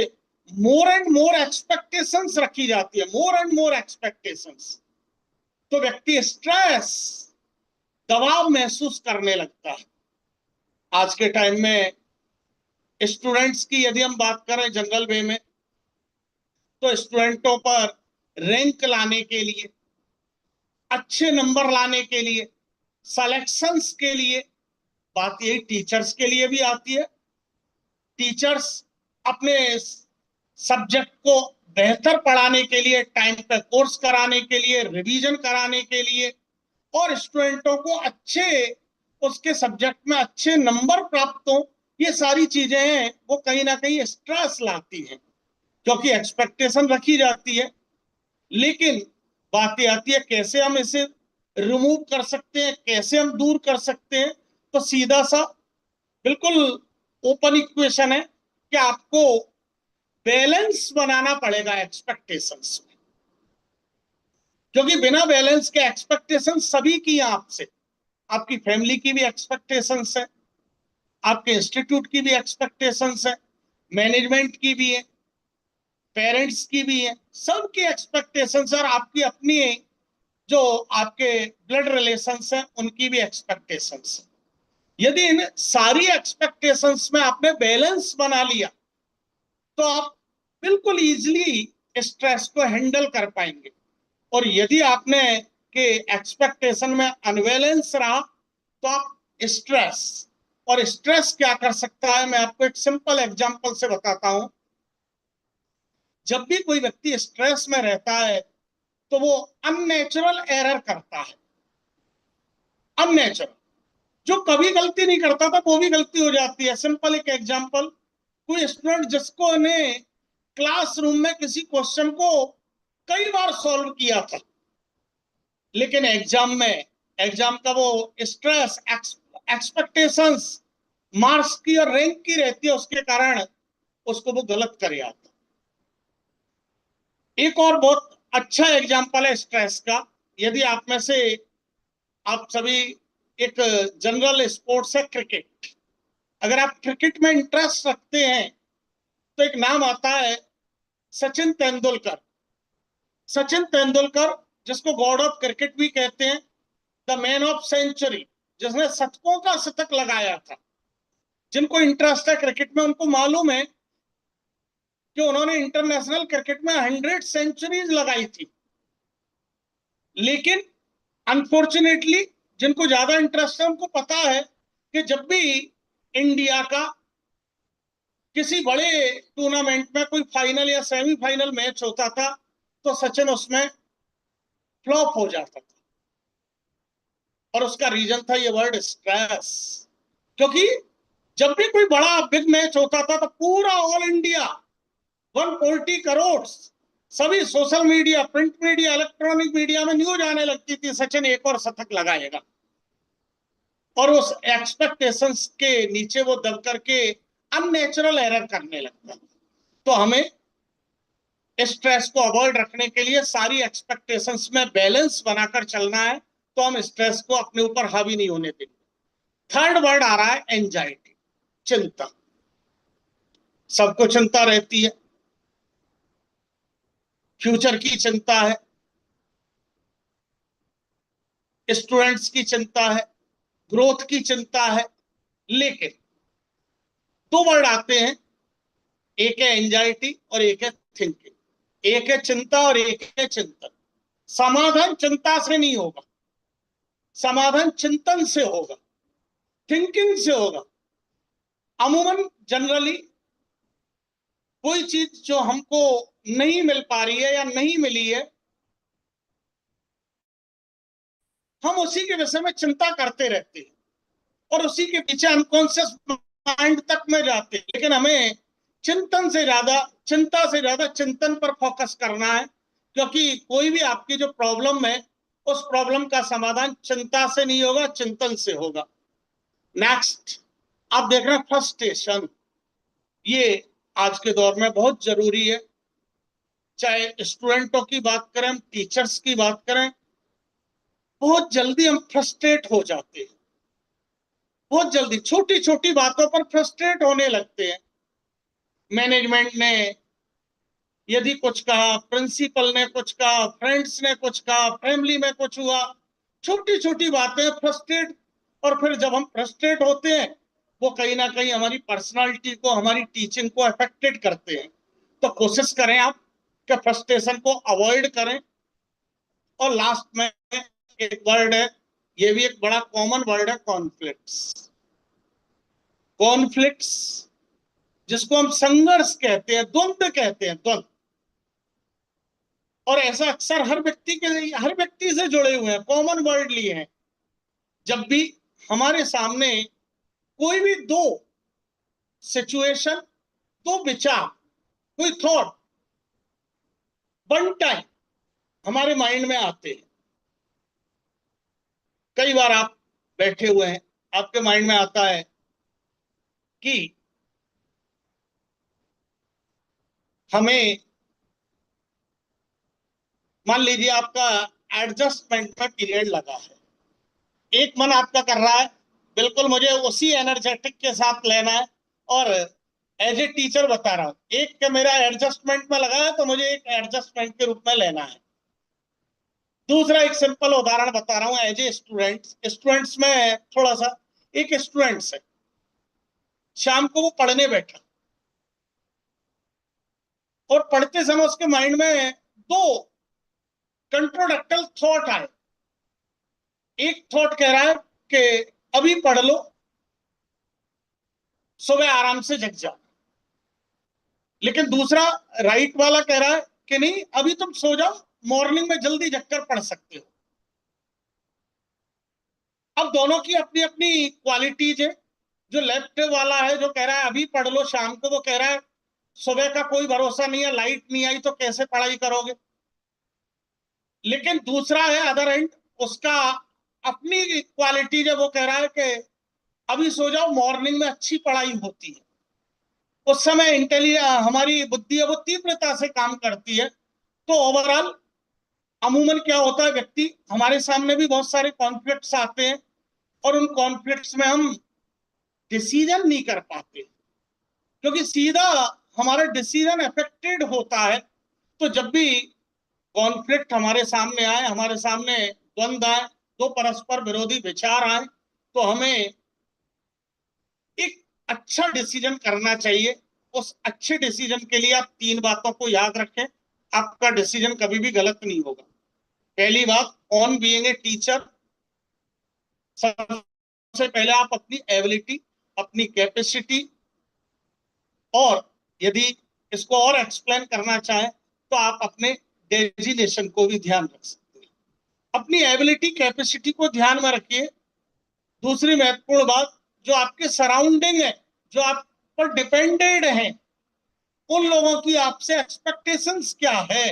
मोर एंड मोर एक्सपेक्टेशंस रखी जाती है, मोर एंड मोर एक्सपेक्टेशंस, तो व्यक्ति स्ट्रेस, दबाव महसूस करने लगता है। आज के टाइम में स्टूडेंट्स की यदि हम बात करें जनरल वे में, तो स्टूडेंटों पर रैंक लाने के लिए, अच्छे नंबर लाने के लिए, सिलेक्शंस के लिए, बात यही टीचर्स के लिए भी आती है। टीचर्स अपने सब्जेक्ट को बेहतर पढ़ाने के लिए, टाइम पे कोर्स कराने के लिए, रिवीजन कराने के लिए, और स्टूडेंटों को अच्छे उसके सब्जेक्ट में अच्छे नंबर प्राप्त हो, ये सारी चीजें हैं वो कहीं ना कहीं स्ट्रेस लाती हैं, क्योंकि एक्सपेक्टेशन रखी जाती है। लेकिन बात ये आती है कैसे हम इसे रिमूव कर सकते हैं, कैसे हम दूर कर सकते हैं। तो सीधा सा बिल्कुल ओपन इक्वेशन है कि आपको बैलेंस बनाना पड़ेगा एक्सपेक्टेशंस में, क्योंकि बिना बैलेंस के एक्सपेक्टेशन सभी की हैं आपसे। आपकी फैमिली की भी एक्सपेक्टेशंस है, आपके इंस्टीट्यूट की भी एक्सपेक्टेशंस है, मैनेजमेंट की भी है, पेरेंट्स की भी है, सबकी एक्सपेक्टेशंस, और आपकी अपनी जो आपके ब्लड रिलेशंस हैं उनकी भी एक्सपेक्टेशंस है। यदि इन सारी एक्सपेक्टेशंस में आपने बैलेंस बना लिया तो आप बिल्कुल इजीली स्ट्रेस को हैंडल कर पाएंगे। और यदि आपने के एक्सपेक्टेशन में अनबैलेंस रहा तो आप स्ट्रेस, और स्ट्रेस क्या कर सकता है, मैं आपको एक सिंपल एग्जांपल से बताता हूं। जब भी कोई व्यक्ति स्ट्रेस में रहता है तो वो अननेचुरल एरर करता है। अननेचुरल, जो कभी गलती नहीं करता था वो भी गलती हो जाती है। सिंपल एक एग्जांपल, कोई स्टूडेंट जिसको ने क्लासरूम में किसी क्वेश्चन को कई बार सॉल्व किया था, लेकिन एग्जाम में, एग्जाम का वो स्ट्रेस, एक्सपेक्टेशंस मार्क्स की और रैंक की रहती है, उसके कारण उसको वो गलत कर आता। एक और बहुत अच्छा एग्जांपल है स्ट्रेस का। यदि आप में से आप सभी, एक जनरल स्पोर्ट्स है क्रिकेट, अगर आप क्रिकेट में इंटरेस्ट रखते हैं तो एक नाम आता है सचिन तेंदुलकर। सचिन तेंदुलकर, जिसको गॉड ऑफ क्रिकेट भी कहते हैं, द मैन ऑफ सेंचुरी, जिसने शतकों का शतक लगाया था। जिनको इंटरेस्ट है क्रिकेट में उनको मालूम है कि उन्होंने इंटरनेशनल क्रिकेट में 100 सेंचुरीज लगाई थी। लेकिन अनफॉर्चुनेटली जिनको ज्यादा इंटरेस्ट है उनको पता है कि जब भी इंडिया का किसी बड़े टूर्नामेंट में कोई फाइनल या सेमीफाइनल मैच होता था तो सचिन उसमें फ्लॉप हो जाता था। और उसका रीजन था ये वर्ड स्ट्रेस, क्योंकि जब भी कोई बड़ा बिग मैच होता था तो पूरा ऑल इंडिया 140 करोड़ सभी social media, print media, electronic media में न्यूज आने लगती थी सचिन एक और शतक लगाएगा। और उस एक्सपेक्टेशंस के नीचे वो दब करके अननेचुरल एरर करने लगता। तो हमें स्ट्रेस को अवॉइड रखने के लिए सारी एक्सपेक्टेशंस में बैलेंस बनाकर चलना है, तो हम स्ट्रेस को अपने ऊपर हावी नहीं होने देंगे। थर्ड वर्ड आ रहा है एंजाइटी, चिंता। सबको चिंता रहती है, फ्यूचर की चिंता है, स्टूडेंट्स की चिंता है, ग्रोथ की चिंता है। लेकिन दो वर्ड आते हैं, एक है एंजाइटी और एक है थिंकिंग। एक है चिंता और एक है चिंतन। समाधान चिंता से नहीं होगा, समाधान चिंतन से होगा, थिंकिंग से होगा। अमूमन जनरली कोई चीज जो हमको नहीं मिल पा रही है या नहीं मिली है, हम उसी के विषय में चिंता करते रहते हैं और उसी के पीछे अनकॉन्शियस माइंड तक में जाते हैं। लेकिन हमें चिंतन से ज्यादा, चिंता से ज्यादा चिंतन पर फोकस करना है, क्योंकि कोई भी आपकी जो प्रॉब्लम है उस प्रॉब्लम का समाधान चिंता से नहीं होगा, चिंतन से होगा। नेक्स्ट आप देख रहे हैं फ्रस्ट्रेशन। ये आज के दौर में बहुत जरूरी है। चाहे स्टूडेंटों की बात करें, टीचर्स की बात करें, बहुत जल्दी हम फ्रस्ट्रेट हो जाते हैं। बहुत जल्दी छोटी छोटी बातों पर फ्रस्ट्रेट होने लगते हैं। मैनेजमेंट ने यदि कुछ कहा, प्रिंसिपल ने कुछ कहा, फ्रेंड्स ने कुछ कहा, फैमिली में कुछ हुआ, छोटी छोटी बातें फ्रस्ट्रेट। और फिर जब हम फ्रस्ट्रेट होते हैं वो कहीं ना कहीं हमारी पर्सनालिटी को, हमारी टीचिंग को अफेक्टेड करते हैं। तो कोशिश करें आप कि फ्रस्ट्रेशन को अवॉइड करें। और लास्ट में एक वर्ड है, ये भी एक बड़ा कॉमन वर्ड है, कॉन्फ्लिक्ट्स। कॉन्फ्लिक्ट्स जिसको हम संघर्ष कहते हैं, द्वंद्व कहते हैं, द्वंद्व। और ऐसा अक्सर हर व्यक्ति से जुड़े हुए हैं, कॉमन वर्ड लिए हैं। जब भी हमारे सामने कोई भी दो सिचुएशन, दो विचार, कोई थॉट वन टाइम हमारे माइंड में आते हैं, कई बार आप बैठे हुए हैं, आपके माइंड में आता है कि हमें, मान लीजिए आपका एडजस्टमेंट का पीरियड लगा है, एक मन आपका कर रहा है बिल्कुल मुझे उसी एनर्जेटिक के साथ लेना है, और एज ए टीचर बता रहा हूं, एक के मेरा एडजस्टमेंट में लगा है तो मुझे एक एडजस्टमेंट के रूप में लेना है। दूसरा एक सिंपल उदाहरण बता रहा हूं, एज ए स्टूडेंट्स में थोड़ा सा, एक स्टूडेंट्स है, शाम को वो पढ़ने बैठा और पढ़ते समय उसके माइंड में दो कंट्रोडक्टल थॉट आए। एक थॉट कह रहा है कि अभी पढ़ लो, सुबह आराम से जग जाओ, लेकिन दूसरा राइट वाला कह रहा है कि नहीं, अभी तुम सो जाओ, मॉर्निंग में जल्दी जगकर पढ़ सकते हो। अब दोनों की अपनी अपनी क्वालिटीज है। जो लेफ्ट वाला है जो कह रहा है अभी पढ़ लो शाम को, वो कह रहा है सुबह का कोई भरोसा नहीं है, लाइट नहीं आई तो कैसे पढ़ाई करोगे। लेकिन दूसरा है अदर एंड, उसका अपनी क्वालिटी है, वो कह रहा है कि अभी सो जाओ, मॉर्निंग में अच्छी पढ़ाई होती है, उस समय हमारी बुद्धि है वो तीव्रता से काम करती है। तो ओवरऑल अमूमन क्या होता है, व्यक्ति, हमारे सामने भी बहुत सारे कॉन्फ्लिक्ट्स आते हैं और उन कॉन्फ्लिक्ट्स में हम डिसीजन नहीं कर पाते, क्योंकि सीधा हमारा डिसीजन अफेक्टेड होता है। तो जब भी कॉन्फ्लिक्ट हमारे सामने आए, हमारे सामने द्वंद्व आए, दो परस्पर विरोधी विचार आए, तो हमें एक अच्छा डिसीजन करना चाहिए। उस अच्छे डिसीजन के लिए आप तीन बातों को याद रखें, आपका डिसीजन कभी भी गलत नहीं होगा। पहली बात, ऑन बीइंग ए टीचर, सबसे पहले आप अपनी एबिलिटी, अपनी कैपेसिटी, और यदि इसको और एक्सप्लेन करना चाहें तो आप अपने डेजिग्नेशन को भी ध्यान रख सकते हैं। अपनी एबिलिटी, कैपेसिटी को ध्यान में रखिए। दूसरी महत्वपूर्ण बात, जो आपके सराउंडिंग है, जो आप पर डिपेंडेड हैं, उन लोगों की आपसे एक्सपेक्टेशंस क्या है।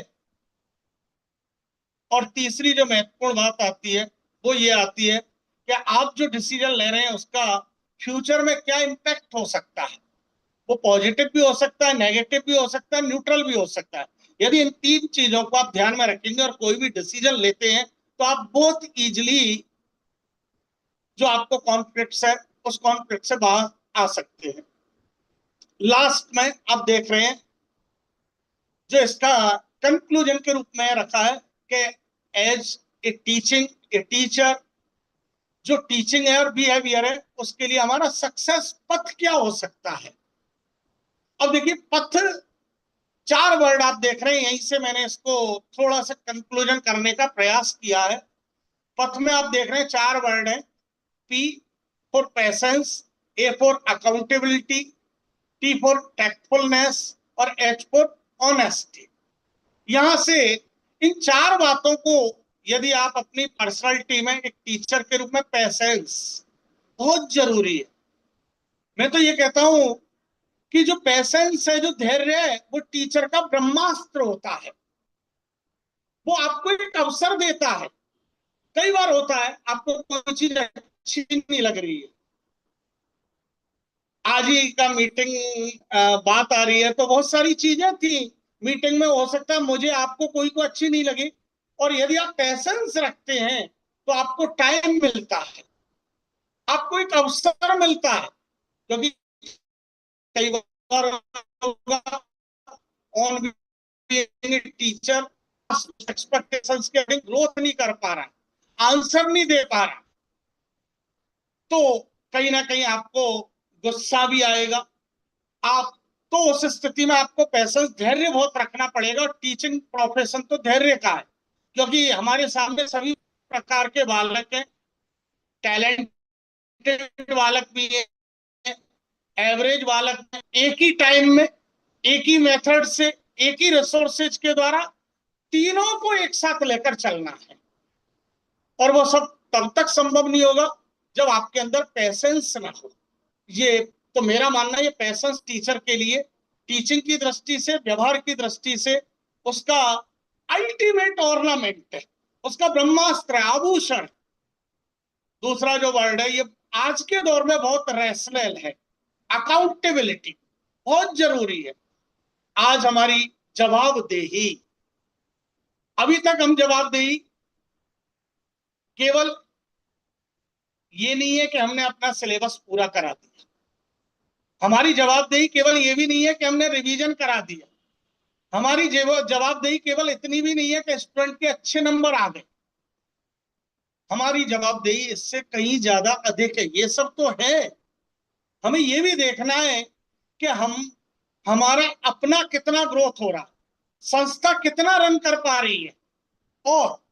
और तीसरी जो महत्वपूर्ण बात आती है वो ये आती है कि आप जो डिसीजन ले रहे हैं उसका फ्यूचर में क्या इंपैक्ट हो सकता है। वो पॉजिटिव भी हो सकता है, नेगेटिव भी हो सकता है, न्यूट्रल भी हो सकता है। यदि इन तीन चीजों को आप ध्यान में रखेंगे और कोई भी डिसीजन लेते हैं तो आप बहुत इजीली जो आपको कॉन्फ्लिक्ट है उस कॉन्फ्लिक्ट से बाहर आ सकते हैं। लास्ट में आप देख रहे हैं जो इसका कंक्लूजन के रूप में रखा है कि एज ए टीचर, जो टीचिंग है और बिहेवियर है, उसके लिए हमारा सक्सेस पथ क्या हो सकता है। अब देखिए, पथ, चार वर्ड आप देख रहे हैं, यहीं से मैंने इसको थोड़ा सा कंक्लूजन करने का प्रयास किया है। पथ में आप देख रहे हैं चार वर्ड है, P for patience, A for accountability, T for tactfulness और H फॉर ऑनेस्टी। यहां से इन चार बातों को यदि आप अपनी पर्सनालिटी में एक टीचर के रूप में, पेशेंस बहुत जरूरी है। मैं तो ये कहता हूं कि जो पेशेंस है, जो धैर्य है, वो टीचर का ब्रह्मास्त्र होता है। वो आपको एक अवसर देता है। कई बार होता है आपको कोई चीज अच्छी नहीं लग रही है, आज ही का मीटिंग बात आ रही है, तो बहुत सारी चीजें थी मीटिंग में, हो सकता है मुझे, आपको, कोई को अच्छी नहीं लगी, और यदि आप पेशेंस रखते हैं तो आपको टाइम मिलता है, आपको एक अवसर मिलता है। क्योंकि कई बार ऑन टीचर एक्सपेक्टेशंस के अकॉर्डिंग ग्रोथ नहीं कर पा रहा, आंसर नहीं दे पा रहा, तो कहीं ना कहीं आपको गुस्सा भी आएगा। आप, तो उस स्थिति में आपको पेशेंस, धैर्य बहुत रखना पड़ेगा। और टीचिंग प्रोफेशन तो धैर्य का है, क्योंकि हमारे सामने सभी प्रकार के बालक हैं, टैलेंटेड बालक भी है, एवरेज बालक है। एक ही टाइम में, एक ही मेथड से, एक ही रिसोर्सेज के द्वारा तीनों को एक साथ लेकर चलना है, और वो सब तब तक संभव नहीं होगा जब आपके अंदर पैसेंस ना हो। ये तो मेरा मानना है, ये पैसेंस टीचर के लिए, टीचिंग की दृष्टि से, व्यवहार की दृष्टि से उसका अल्टीमेट ऑर्नामेंट है, उसका ब्रह्मास्त्र है, आभूषण। दूसरा जो वर्ड है, ये आज के दौर में बहुत रैशनल है। अकाउंटेबिलिटी बहुत जरूरी है। आज हमारी जवाबदेही, अभी तक हम जवाबदेही केवल ये नहीं है कि हमने अपना सिलेबस पूरा करा दिया, हमारी जवाबदेही केवल ये भी नहीं है कि हमने रिवीजन करा दिया, हमारी जवाबदेही केवल इतनी भी नहीं है कि स्टूडेंट के अच्छे नंबर आ गए। हमारी जवाबदेही इससे कहीं ज्यादा अधिक है। ये सब तो है, हमें ये भी देखना है कि हमारा अपना कितना ग्रोथ हो रहा, संस्था कितना रन कर पा रही है, और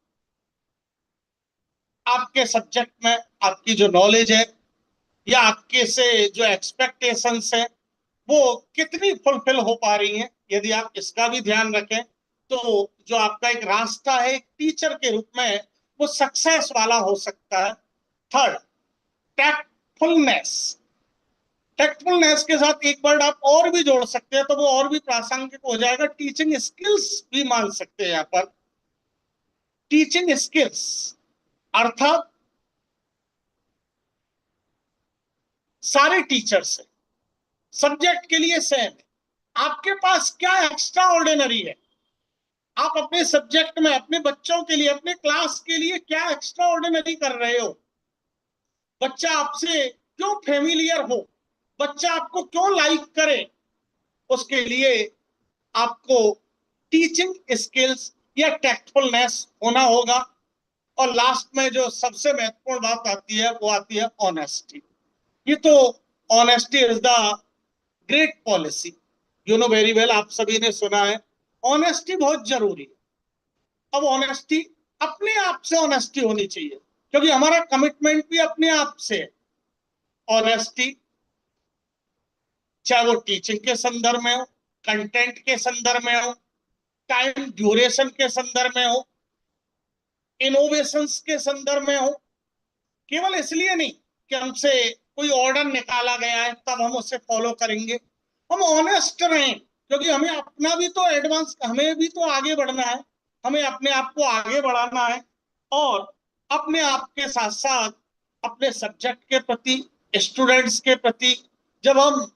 आपके सब्जेक्ट में आपकी जो नॉलेज है या आपके से जो एक्सपेक्टेशंस है वो कितनी फुलफिल हो पा रही हैं। यदि आप इसका भी ध्यान रखें तो जो आपका एक रास्ता है एक टीचर के रूप में, वो सक्सेस वाला हो सकता है। थर्ड, टैक्टफुलनेस। टैक्टफुलनेस के साथ एक वर्ड आप और भी जोड़ सकते हैं तो वो और भी प्रासंगिक हो जाएगा, टीचिंग स्किल्स भी मान सकते हैं यहां पर। टीचिंग स्किल्स अर्थात सारे टीचर्स हैं, सब्जेक्ट के लिए सेम है, आपके पास क्या एक्स्ट्रा ऑर्डिनरी है, आप अपने सब्जेक्ट में अपने बच्चों के लिए, अपने क्लास के लिए क्या एक्स्ट्रा ऑर्डिनरी कर रहे हो। बच्चा आपसे क्यों फेमिलियर हो, बच्चा आपको क्यों लाइक करे, उसके लिए आपको टीचिंग स्किल्स या टैक्टफुलनेस होना होगा। और लास्ट में जो सबसे महत्वपूर्ण बात आती है वो आती है ऑनेस्टी। ये तो honesty is the great policy, you know very well, आप सभी ने सुना है। ऑनेस्टी बहुत जरूरी है। अब ऑनेस्टी, अपने आप से ऑनेस्टी होनी चाहिए, क्योंकि हमारा कमिटमेंट भी अपने आप से है। ऑनेस्टी चाहे वो टीचिंग के संदर्भ में हो, कंटेंट के संदर्भ में हो, टाइम ड्यूरेशन के संदर्भ में हो, इनोवेशंस के संदर्भ में हो। केवल इसलिए नहीं कि हमसे कोई ऑर्डर निकाला गया है तब हम उसे फॉलो करेंगे, हम ऑनेस्ट रहें, क्योंकि हमें अपना भी तो एडवांस, हमें भी तो आगे बढ़ना है, हमें अपने आप को आगे बढ़ाना है, और अपने आप के साथ साथ अपने सब्जेक्ट के प्रति, स्टूडेंट्स के प्रति जब हम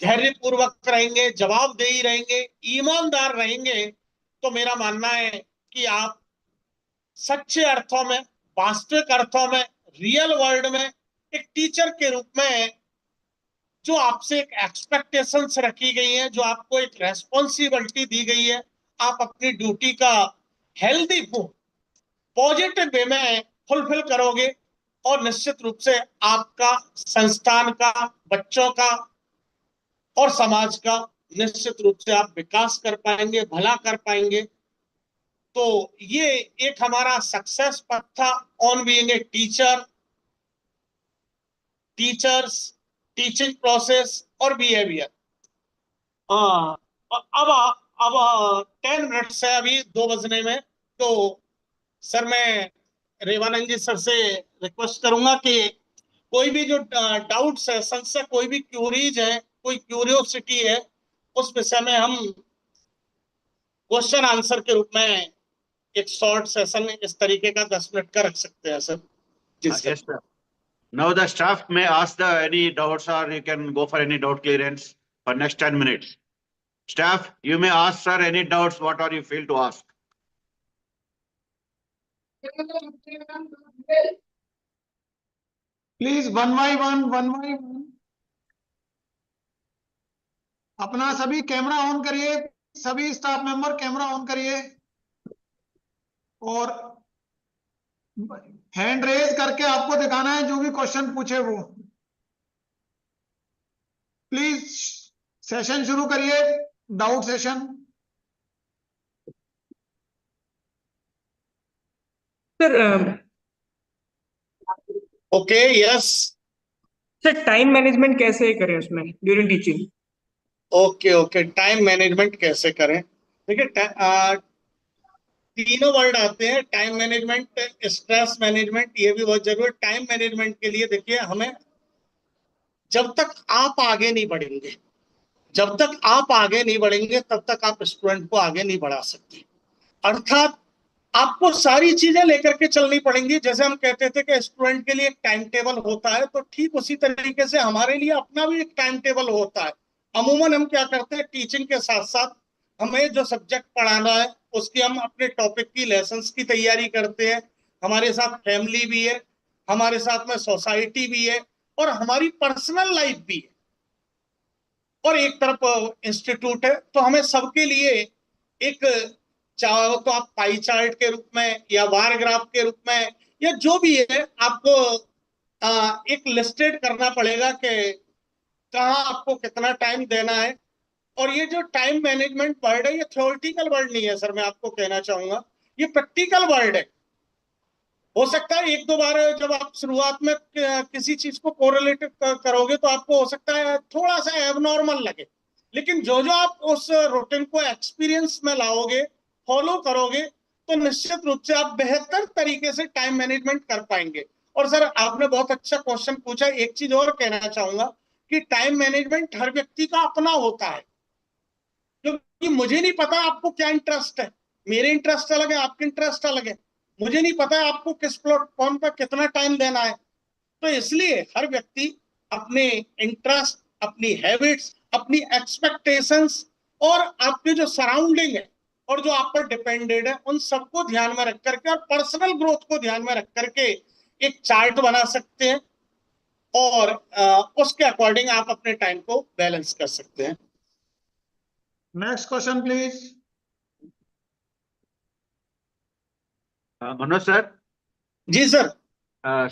धैर्यपूर्वक रहेंगे, जवाबदेही रहेंगे, ईमानदार रहेंगे, तो मेरा मानना है कि आप सच्चे अर्थों में, वास्तविक अर्थों में, रियल वर्ल्ड में एक टीचर के रूप में जो आपसे एक एक्सपेक्टेशंस रखी गई है, जो आपको एक रेस्पॉन्सिबिलिटी दी गई है, आप अपनी ड्यूटी का हेल्दी पॉजिटिव वे में फुलफिल करोगे, और निश्चित रूप से आपका, संस्थान का, बच्चों का और समाज का निश्चित रूप से आप विकास कर पाएंगे, भला कर पाएंगे। तो ये एक हमारा सक्सेस पथ था, on being a teacher, teachers, teaching process और बिहेवियर। अब 10 मिनट्स है अभी 2 बजने में, तो सर मैं रेवानंद जी सर से रिक्वेस्ट करूंगा कि कोई भी जो डाउट्स है, संशय, कोई भी क्यूरीज है, कोई क्यूरियोसिटी है, उस विषय में हम क्वेश्चन आंसर के रूप में एक शॉर्ट सेशन इस तरीके का 10 मिनट का रख सकते हैं sir. Ji sir. Yes, sir. Now the staff may ask the any doubts, or you can go for any doubt clearance for next 10 minutes. Staff, you may ask sir any doubts, what are you feel to ask. Please one by one अपना सभी कैमरा ऑन करिए, सभी स्टाफ मेंबर कैमरा ऑन करिए और हैंड रेज करके आपको दिखाना है जो भी क्वेश्चन पूछे वो। प्लीज सेशन शुरू करिए, doubt session. Sir okay, yes. Sir time management कैसे करें उसमें during teaching? Okay, time management कैसे करें। देखिए तीनों वर्ड आते हैं, टाइम मैनेजमेंट, स्ट्रेस मैनेजमेंट, ये भी बहुत जरूरी है। टाइम मैनेजमेंट के लिए देखिए, हमें जब तक आप आगे नहीं बढ़ेंगे, जब तक आप आगे नहीं बढ़ेंगे तब तक आप स्टूडेंट को आगे नहीं बढ़ा सकते। अर्थात आपको सारी चीजें लेकर के चलनी पड़ेंगी। जैसे हम कहते थे कि स्टूडेंट के लिए एक टाइम टेबल होता है, तो ठीक उसी तरीके से हमारे लिए अपना भी एक टाइम टेबल होता है। अमूमन हम क्या करते हैं, टीचिंग के साथ साथ हमें जो सब्जेक्ट पढ़ाना है उसकी हम अपने टॉपिक की लेसन्स की तैयारी करते हैं। हमारे साथ फैमिली भी है, हमारे साथ में सोसाइटी भी है, और हमारी पर्सनल लाइफ भी है, और एक तरफ इंस्टीट्यूट है। तो हमें सबके लिए एक, चाहे तो आप पाई चार्ट के रूप में या बार ग्राफ के रूप में या जो भी है, आपको एक लिस्टेड करना पड़ेगा कि कहाँ आपको कितना टाइम देना है। और ये जो टाइम मैनेजमेंट वर्ड है, ये थ्योरेटिकल वर्ड नहीं है सर, मैं आपको कहना चाहूंगा, ये प्रैक्टिकल वर्ड है। हो सकता है एक दो बार जब आप शुरुआत में किसी चीज को कोरिलेट करोगे तो आपको हो सकता है थोड़ा सा एबनॉर्मल लगे, लेकिन जो जो आप उस रूटीन को एक्सपीरियंस में लाओगे, फॉलो करोगे, तो निश्चित रूप से आप बेहतर तरीके से टाइम मैनेजमेंट कर पाएंगे। और सर आपने बहुत अच्छा क्वेश्चन पूछा। एक चीज और कहना चाहूंगा कि टाइम मैनेजमेंट हर व्यक्ति का अपना होता है, क्योंकि मुझे नहीं पता आपको क्या इंटरेस्ट है, मेरे इंटरेस्ट अलग है, आपके इंटरेस्ट अलग है। मुझे नहीं पता है आपको किस प्लेटफॉर्म पर कितना टाइम देना है। तो इसलिए हर व्यक्ति अपने इंटरेस्ट, अपनी हैबिट्स, अपनी एक्सपेक्टेशंस और आपके जो सराउंडिंग है और जो आप पर डिपेंडेड है, उन सबको ध्यान में रख करके और पर्सनल ग्रोथ को ध्यान में रख करके एक चार्ट बना सकते हैं, और उसके अकॉर्डिंग आप अपने टाइम को बैलेंस कर सकते हैं। Next question please. Manoj sir. जी sir.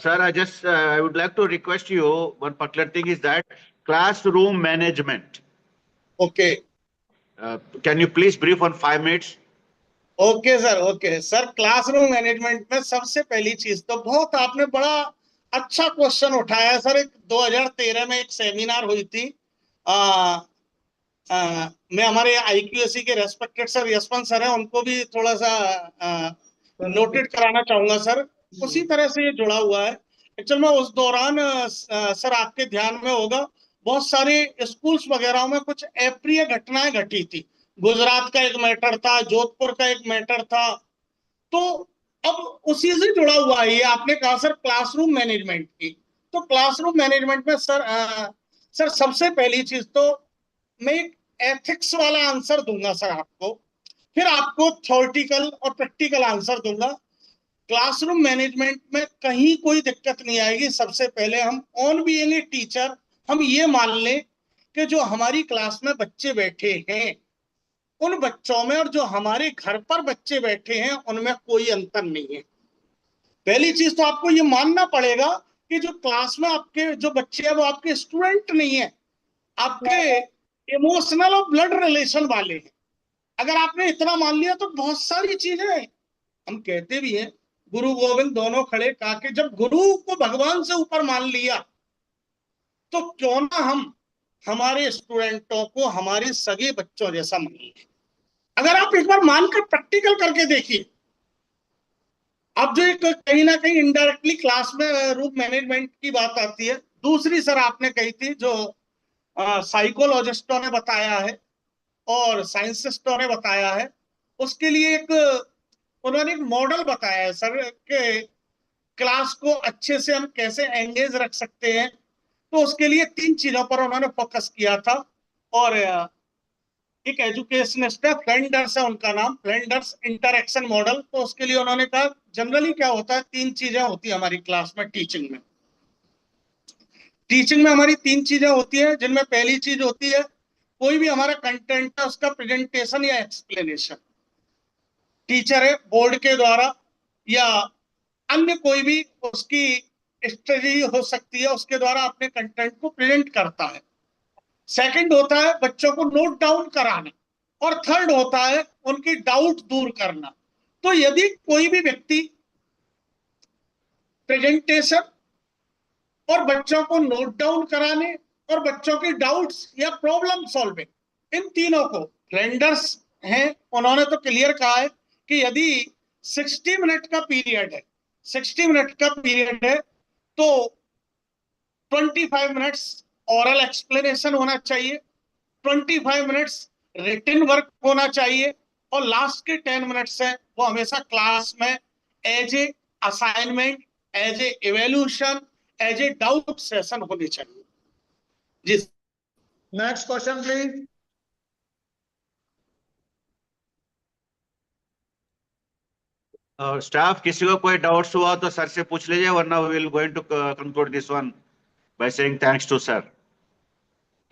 Sir, I would like to request you one particular thing is that classroom management. Okay Can you please brief on 5 minutes? Okay sir. Okay sir, classroom management में सबसे पहली चीज तो, बहुत आपने बड़ा अच्छा क्वेश्चन उठाया है सर। एक 2013 में एक सेमिनार हुई थी, मैं हमारे IQAC के रेस्पेक्टेड सर यशवंत सर हैं, उनको भी थोड़ा सा नोटेड कराना चाहूंगा सर। उसी तरह से ये जुड़ा हुआ है। एक्चुअल में उस दौरान सर आपके ध्यान में होगा, बहुत सारे स्कूल्स वगैरह में कुछ अप्रिय घटनाएं घटी थी। गुजरात का एक मैटर था, जोधपुर का एक मैटर था। तो अब उसी से जुड़ा हुआ है ये। आपने कहा सर क्लासरूम मैनेजमेंट की, तो क्लासरूम मैनेजमेंट में सर सबसे पहली चीज तो मैं एक एथिक्स वाला आंसर दूंगा सर आपको, फिर आपको थ्योरेटिकल और प्रैक्टिकल आंसर दूंगा। क्लासरूम मैनेजमेंट में कहीं कोई दिक्कत नहीं आएगी। सबसे पहले हम ऑन बीइंग ए टीचर हम ये मान लें कि जो हमारी क्लास में बच्चे बैठे हैं, उन बच्चों में और जो हमारे घर पर बच्चे बैठे हैं उनमें कोई अंतर नहीं है। पहली चीज तो आपको ये मानना पड़ेगा कि जो क्लास में आपके जो बच्चे हैं वो आपके स्टूडेंट नहीं है, आपके इमोशनल और ब्लड रिलेशन वाले हैं। अगर आपने इतना मान लिया तो बहुत सारी चीजें, हम कहते भी हैं गुरु गोविंद दोनों खड़े काके, जब गुरु को भगवान से ऊपर मान लिया तो क्यों ना हम हमारे स्टूडेंटों को हमारे सगे बच्चों जैसा मान लें। अगर आप एक बार मानकर प्रैक्टिकल करके देखिए, अब जो एक कहीं ना कहीं इनडायरेक्टली क्लास में रूम मैनेजमेंट की बात आती है, दूसरी सर आपने कही थी जो साइकोलॉजिस्टों ने बताया है और साइंसिस्टों ने बताया है, उसके लिए उन्होंने एक मॉडल बताया है सर कि क्लास को अच्छे से हम कैसे एंगेज रख सकते हैं। तो उसके लिए 3 चीजों पर उन्होंने फोकस किया था, और एक एजुकेशनिस्ट है, फ्लेंडर्स है उनका नाम, फ्लेंडर्स इंटरैक्शन मॉडल। तो उसके लिए उन्होंने कहा जनरली क्या होता है, 3 चीजें होती है हमारी क्लास में टीचिंग में। टीचिंग में हमारी 3 चीजें होती है, जिनमें पहली चीज होती है कोई भी हमारा कंटेंट है उसका प्रेजेंटेशन या एक्सप्लेनेशन। टीचर है बोर्ड के द्वारा या अन्य कोई भी उसकी स्ट्रेटजी हो सकती है, उसके द्वारा अपने कंटेंट को प्रेजेंट करता है। सेकंड होता है बच्चों को नोट डाउन कराना, और थर्ड होता है उनकी डाउट दूर करना। तो यदि कोई भी व्यक्ति प्रेजेंटेशन और बच्चों को नोट डाउन कराने और बच्चों के डाउट्स या प्रॉब्लम सॉल्विंग, इन तीनों को फ्लेंडर्स हैं उन्होंने तो क्लियर कहा है कि यदि 60 मिनट का पीरियड है, 60 मिनट का पीरियड है तो 25 मिनट्स ओरल एक्सप्लेनेशन होना चाहिए, 25 मिनट्स रिटन वर्क होना चाहिए, और लास्ट के 10 मिनट्स है वो हमेशा क्लास में as a assignment, as a evaluation, as a doubt session होनी चाहिए। जी नेक्स्ट क्वेश्चन प्लीज। और स्टाफ किसी को कोई डाउट्स हुआ तो सर से पूछ लीजिए, वरना we will going to conclude this one by saying thanks to sir.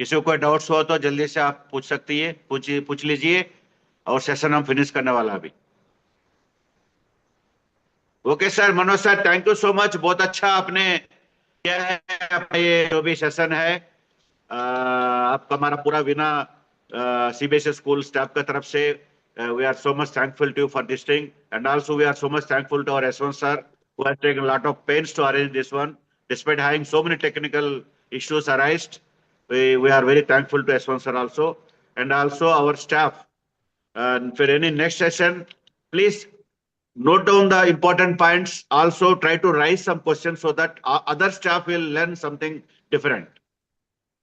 किसी को कोई डाउट्स हुआ तो जल्दी से आप पूछ सकती है, पूछ लीजिए, और सेशन हम फिनिश करने वाला अभी। Okay sir, Manoj sir thank you so much, बहुत अच्छा आपने किया है। आपका ये जो भी सेशन है आपका हमारा पूरा बिना सीबीएसई स्कूल स्टाफ की तरफ से we are so much thankful to you for this thing, and also we are so much thankful to our S1 sir who has taken a lot of pains to arrange this one despite having so many technical issues arised. We are very thankful to S1 sir also, and also our staff. And for any next session, please note down the important points. Also try to raise some questions so that other staff will learn something different.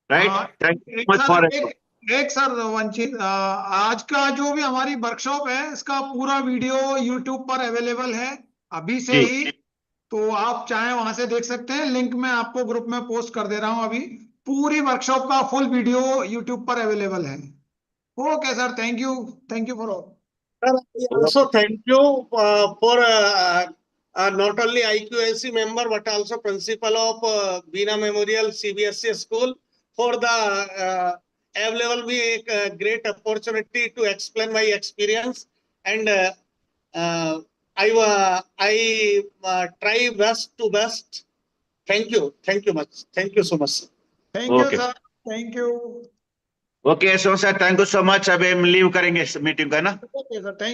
Right? हाँ, Thank you एक so much सर for एक सर वंचित, आज का जो भी हमारी वर्कशॉप है इसका पूरा वीडियो यूट्यूब पर अवेलेबल है अभी से जी। ही, तो आप चाहें वहां से देख सकते हैं। लिंक मैं आपको ग्रुप में पोस्ट कर दे रहा हूं। अभी पूरी वर्कशॉप का फुल वीडियो यूट्यूब पर अवेलेबल है। Okay sir, thank you for all. Sir, I also thank you for not only IQAC member but also principal of Bina Memorial CBSE School for the available me a great opportunity to explain my experience, and I try best to best. Thank you much. Thank you so much. Thank you Okay. Sir, thank you. Okay sir, thank you so much. अभी हम लीव करेंगे मीटिंग का ना। Okay sir, thank